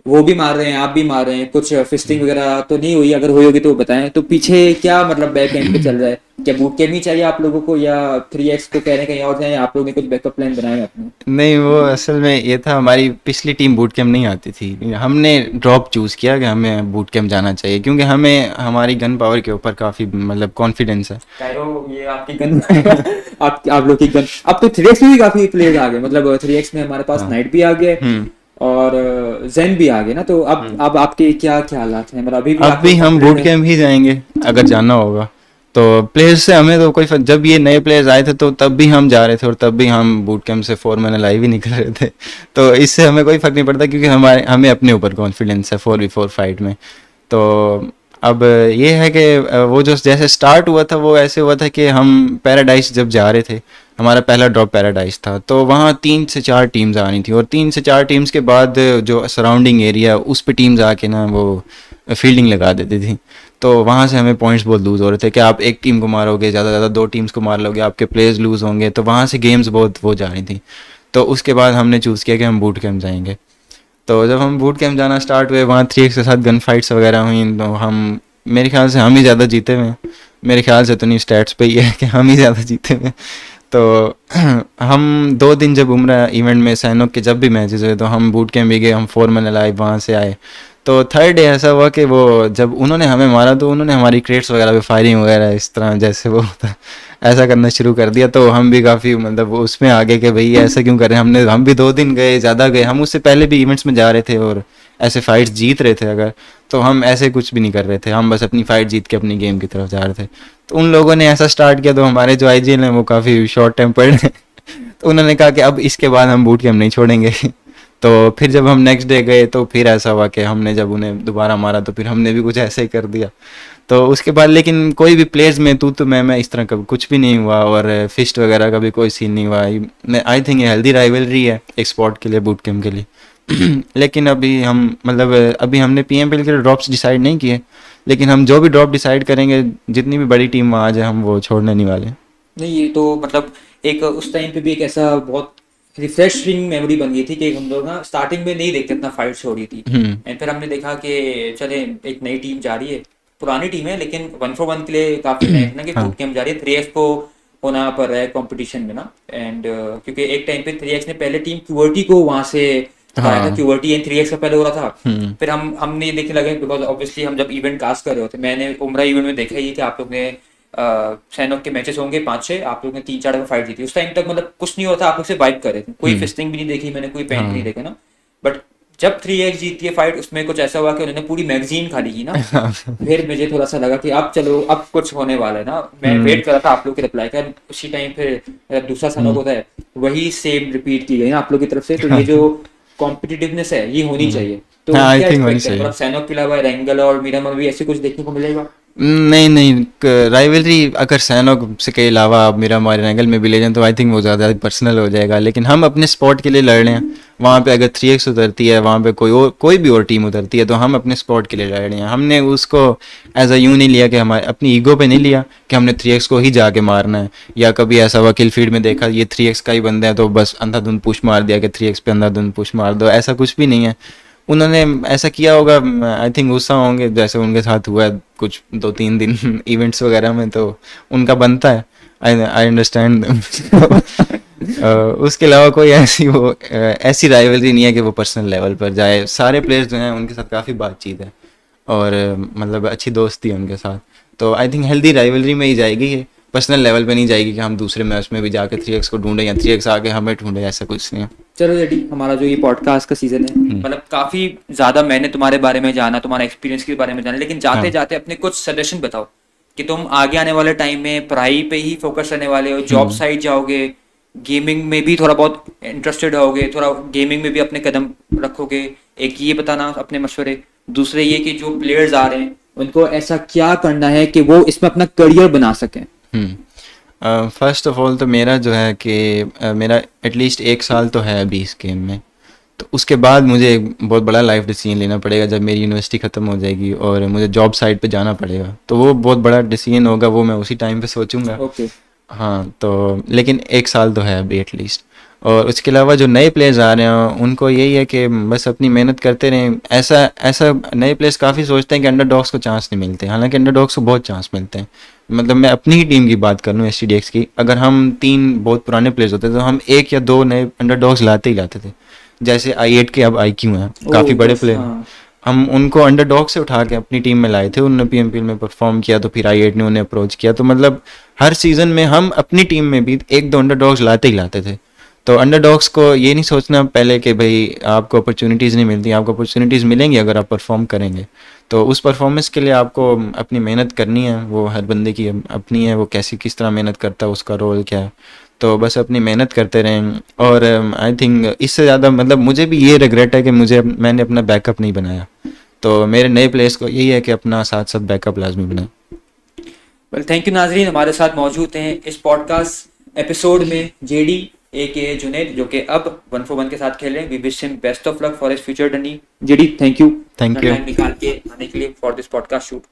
वो भी मार रहे हैं, आप भी मार रहे हैं, कुछ फिस्टिंग वगैरह तो नहीं हुई? अगर हुई होगी तो बताएं। तो पीछे क्या मतलब बैक एंड पे चल रहा है? क्या बूट कैंप ही चाहिए आप लोगों को, या 3x को कह रहे हैं कहीं और जाए, आप लोगों ने कुछ बैकअप प्लान बनाए अपने? नहीं, वो असल में ये था, हमारी पिछली टीम बूट कैंप नहीं आती थी। हमने ड्रॉप चूज़ किया कि हमें बूट कैंप जाना चाहिए क्योंकि हमें हमारी गन पावर के ऊपर काफ़ी मतलब कॉन्फिडेंस है। कायरो, ये आपकी गन आप लोग की गन। अब तो 3x में भी काफी प्लेयर्स आ गए, मतलब 3x में हमारे पास नाइट भी आ गए और जेन भी आ गए ना। तो अब आपके क्या ख्यालात हैं? मतलब अब भी हम बूट कैंप ही जाएंगे अगर जाना होगा। तो प्लेयर्स से हमें तो कोई जब ये नए प्लेयर्स आए थे तो तब भी हम जा रहे थे और तब भी हम बूट कैंप से 4 महीने लाइव ही निकल रहे थे। तो इससे हमें कोई फर्क नहीं पड़ता क्योंकि हमें अपने ऊपर कॉन्फिडेंस है 4v4 फाइट में। तो अब ये है कि वो जो जैसे स्टार्ट हुआ था वो ऐसे हुआ था कि हम पैराडाइज जब जा रहे थे, हमारा पहला ड्रॉप पैराडाइज था, तो वहाँ 3 से 4 टीम्स आनी थी और 3 से 4 टीम्स के बाद जो सराउंडिंग एरिया उस पे टीम्स आके ना वो फील्डिंग लगा देती थी। तो वहाँ से हमें पॉइंट्स बहुत लूज़ हो रहे थे कि आप एक टीम को मारोगे, ज़्यादा ज़्यादा 2 टीम्स को मार लोगे, आपके प्लेयर्स लूज़ होंगे। तो वहाँ से गेम्स बहुत वो जा रही थी। तो उसके बाद हमने चूज़ किया कि हम बूट कैंप जाएंगे। तो जब हम बूट कैंप जाना स्टार्ट हुए, वहाँ 3x के साथ गन फाइट्स वगैरह हुई, तो हम, मेरे ख्याल से हम ही ज़्यादा जीते हुए हैं। मेरे ख्याल से तो नहीं, स्टैट्स पे ही है कि हम ही ज़्यादा जीते हुए। तो हम 2 दिन जब उम्र इवेंट में सैनोक के जब भी मैचेस हुए तो हम बूट कैंप भी गए, हम फोरमैन लाइव वहाँ से आए। तो थर्ड डे ऐसा हुआ कि वो जब उन्होंने हमें मारा तो उन्होंने हमारी क्रेट्स वगैरह पे फायरिंग वगैरह इस तरह जैसे वो होता है, ऐसा करना शुरू कर दिया। तो हम भी काफ़ी मतलब उसमें आगे के भाई ऐसा क्यों कर रहे हैं, हम भी 2 दिन गए, ज़्यादा गए, हम उससे पहले भी इवेंट्स में जा रहे थे और ऐसे फाइट्स जीत रहे थे अगर, तो हम ऐसे कुछ भी नहीं कर रहे थे, हम बस अपनी फाइट जीत के अपनी गेम की तरफ जा रहे थे। तो उन लोगों ने ऐसा स्टार्ट किया, तो हमारे जो आईजीएल हैं वो काफ़ी शॉर्ट टेम्पर्ड हैं तो उन्होंने कहा कि अब इसके बाद हम बूट कैंप नहीं छोड़ेंगे तो फिर जब हम नेक्स्ट डे गए तो फिर ऐसा हुआ कि हमने जब उन्हें दोबारा मारा तो फिर हमने भी कुछ ऐसे ही कर दिया। तो उसके बाद लेकिन कोई भी प्लेयर्स में तू तो मैं इस तरह का कुछ भी नहीं हुआ और फिस्ट वगैरह का भी कोई सीन नहीं हुआ। आई थिंक ये हेल्दी राइवलरी है एक स्पॉट के लिए, बूट कैंप के लिए लेकिन अभी हम मतलब अभी हमने पीएमपीएल के लिए ड्रॉप्स डिसाइड नहीं किए, लेकिन हम जो भी ड्रॉप डिसाइड करेंगे जितनी भी बड़ी टीम वहाँ आ जाए हम वो छोड़ने नहीं वाले। नहीं, ये तो मतलब एक उस टाइम पे भी एक ऐसा बहुत रिफ्रेशिंग मेमोरी बन गई थी कि हम लोग ना स्टार्टिंग में नहीं देखते इतना फाइट्स हो रही थी, एंड फिर हमने देखा कि चले एक नई टीम जा रही है, पुरानी टीम है लेकिन 1-for-1 के लिए काफी नया है ना कि हाँ। बूट कैंप जा रही है, 3x को होना पड़ रहा है कंपटीशन में ना। एंड क्योंकि एक टाइम पे 3x ने पहले टीम क्यूआरटी को वहां से हटाया था, हाँ। क्यूआरटी एंड 3x का पहले हो रहा था। फिर हमने ये देखने लगे बिकॉज ऑब्वियसली हम जब इवेंट कास्ट कर रहे होते, मैंने उमरा इवेंट में देखा ही कि आप लोग ने सैनोक के मैचेस होंगे 5-6, आप लोग ने 3-4 फाइट जीती। उस टाइम तक मतलब कुछ नहीं होता, आप लोग से वाइप कर रहे थे, कोई फिस्टिंग भी नहीं देखी मैंने, कोई पेंट नहीं देखा ना। बट जब 3x जीती है फाइट, उसमें कुछ ऐसा हुआ कि उन्होंने पूरी मैगजीन खाली की ना फिर मुझे थोड़ा सा लगा कि अब चलो अब कुछ होने वाला है ना। मैं वेट कर रहा था आप लोग के रिप्लाई का, उसी टाइम फिर दूसरा सैनोक होता है, वही सेम रिपीट की गई ना आप लोग की तरफ से। तो ये जो कॉम्पिटिटिवनेस है ये होनी चाहिए। तो हाँ, I क्या think होनी expect है? चाहिए। मतलब सैनोक के अलावा रेंगल और मीरामर भी ऐसे कुछ देखने को मिलेगा? नहीं राइवलरी अगर सैनोक से के अलावा आप मेरा हमारे एंगल में भी ले जाएं तो आई थिंक वो ज़्यादा पर्सनल हो जाएगा। लेकिन हम अपने स्पॉट के लिए लड़ रहे हैं, वहाँ पे अगर 3x उतरती है, वहाँ पे कोई भी और टीम उतरती है तो हम अपने स्पॉट के लिए लड़ रहे हैं। हमने उसको एज अ यूँ नहीं लिया कि हमारे अपनी ईगो पे नहीं लिया कि हमने 3x को ही जाके मारना है, या कभी ऐसा हुआ किल फीड में देखा ये 3x का ही बंदा है तो बस अंधाधुंध पुश मार दिया कि 3x पे अंधाधुंध पुश मार दो, ऐसा कुछ भी नहीं है। उन्होंने ऐसा किया होगा, आई थिंक गुस्सा होंगे जैसे उनके साथ हुआ है कुछ 2-3 दिन इवेंट्स वगैरह में, तो उनका बनता है, आई अंडरस्टैंड उसके अलावा कोई ऐसी राइवलरी नहीं है कि वो पर्सनल लेवल पर जाए। सारे प्लेयर्स जो हैं उनके साथ काफ़ी बातचीत है और मतलब अच्छी दोस्ती है उनके साथ, तो आई थिंक हेल्दी राइवलरी में ही जाएगी ये, पर्सनल लेवल पे नहीं जाएगी कि हम दूसरे मैच में भी जाके 3x को ढूंढे या 3x आके हमें ढूंढे, ऐसा कुछ नहीं है। चलो जेडी, हमारा जो ये पॉडकास्ट का सीजन है, मतलब काफी ज्यादा मैंने तुम्हारे बारे में जाना, तुम्हारा एक्सपीरियंस के बारे में जाना, लेकिन जाते जाते अपने कुछ सजेशन बताओ कि तुम आगे आने वाले टाइम में पढ़ाई पे ही फोकस करने वाले हो, जॉब साइड जाओगे, गेमिंग में भी थोड़ा बहुत इंटरेस्टेड होगे, थोड़ा गेमिंग में भी अपने कदम रखोगे, एक ये बताना अपने मशवरे। दूसरे ये कि जो प्लेयर्स आ रहे हैं उनको ऐसा क्या करना है कि वो इसमें अपना करियर बना सकें। फर्स्ट ऑफ ऑल तो मेरा जो है कि मेरा एटलीस्ट 1 साल तो है अभी इस गेम में, तो उसके बाद मुझे एक बहुत बड़ा लाइफ डिसीजन लेना पड़ेगा जब मेरी यूनिवर्सिटी ख़त्म हो जाएगी और मुझे जॉब साइट पे जाना पड़ेगा, तो वो बहुत बड़ा डिसीजन होगा, वो मैं उसी टाइम पे सोचूंगा। ओके। हाँ, तो लेकिन 1 साल तो है अभी एटलीस्ट। और उसके अलावा जो नए प्लेयर्स आ रहे हैं उनको यही है कि बस अपनी मेहनत करते रहें। ऐसा नए प्लेयर्स काफ़ी सोचते हैं कि अंडरडॉग्स को चांस नहीं मिलते, हालांकि अंडरडॉग्स को बहुत चांस मिलते हैं। मतलब मैं अपनी ही टीम की बात कर लूँ STDX की, अगर हम 3 बहुत पुराने प्लेयर्स होते तो हम 1 या 2 नए अंडरडॉग्स लाते ही लाते थे। जैसे I8 के अब IQ हैं, काफ़ी बड़े प्लेयर, हम उनको अंडरडॉग से उठा के अपनी टीम में लाए थे, उन्होंने PMPL में परफॉर्म किया तो फिर I8 ने उन्हें अप्रोच किया। तो मतलब हर सीज़न में हम अपनी टीम में भी 1-2 अंडरडॉग्स लाते ही लाते थे। तो अंडरडॉग्स को ये नहीं सोचना पहले कि भाई आपको अपॉर्चुनिटीज़ नहीं मिलती, आपको अपॉर्चुनिटीज़ मिलेंगी अगर आप परफॉर्म करेंगे। तो उस परफॉर्मेंस के लिए आपको अपनी मेहनत करनी है, वो हर बंदे की अपनी है, वो किस तरह मेहनत करता है, उसका रोल क्या है। तो बस अपनी मेहनत करते रहें। और आई थिंक इससे ज़्यादा मतलब मुझे भी ये रिग्रेट है कि मैंने अपना बैकअप नहीं बनाया, तो मेरे नए प्लेयर्स को यही है कि अपना साथ साथ बैकअप लाजमी बनाएं। वेल, थैंक यू नाजरीन, हमारे साथ मौजूद हैं इस पॉडकास्ट एपिसोड में जेडी ए जुनैद, जो कि अब 1-for-1 के साथ खेल रहे हैं। We wish him best of luck for his future journey. JD, thank you thank you निकाल के आने के लिए फॉर दिस पॉडकास्ट शूट।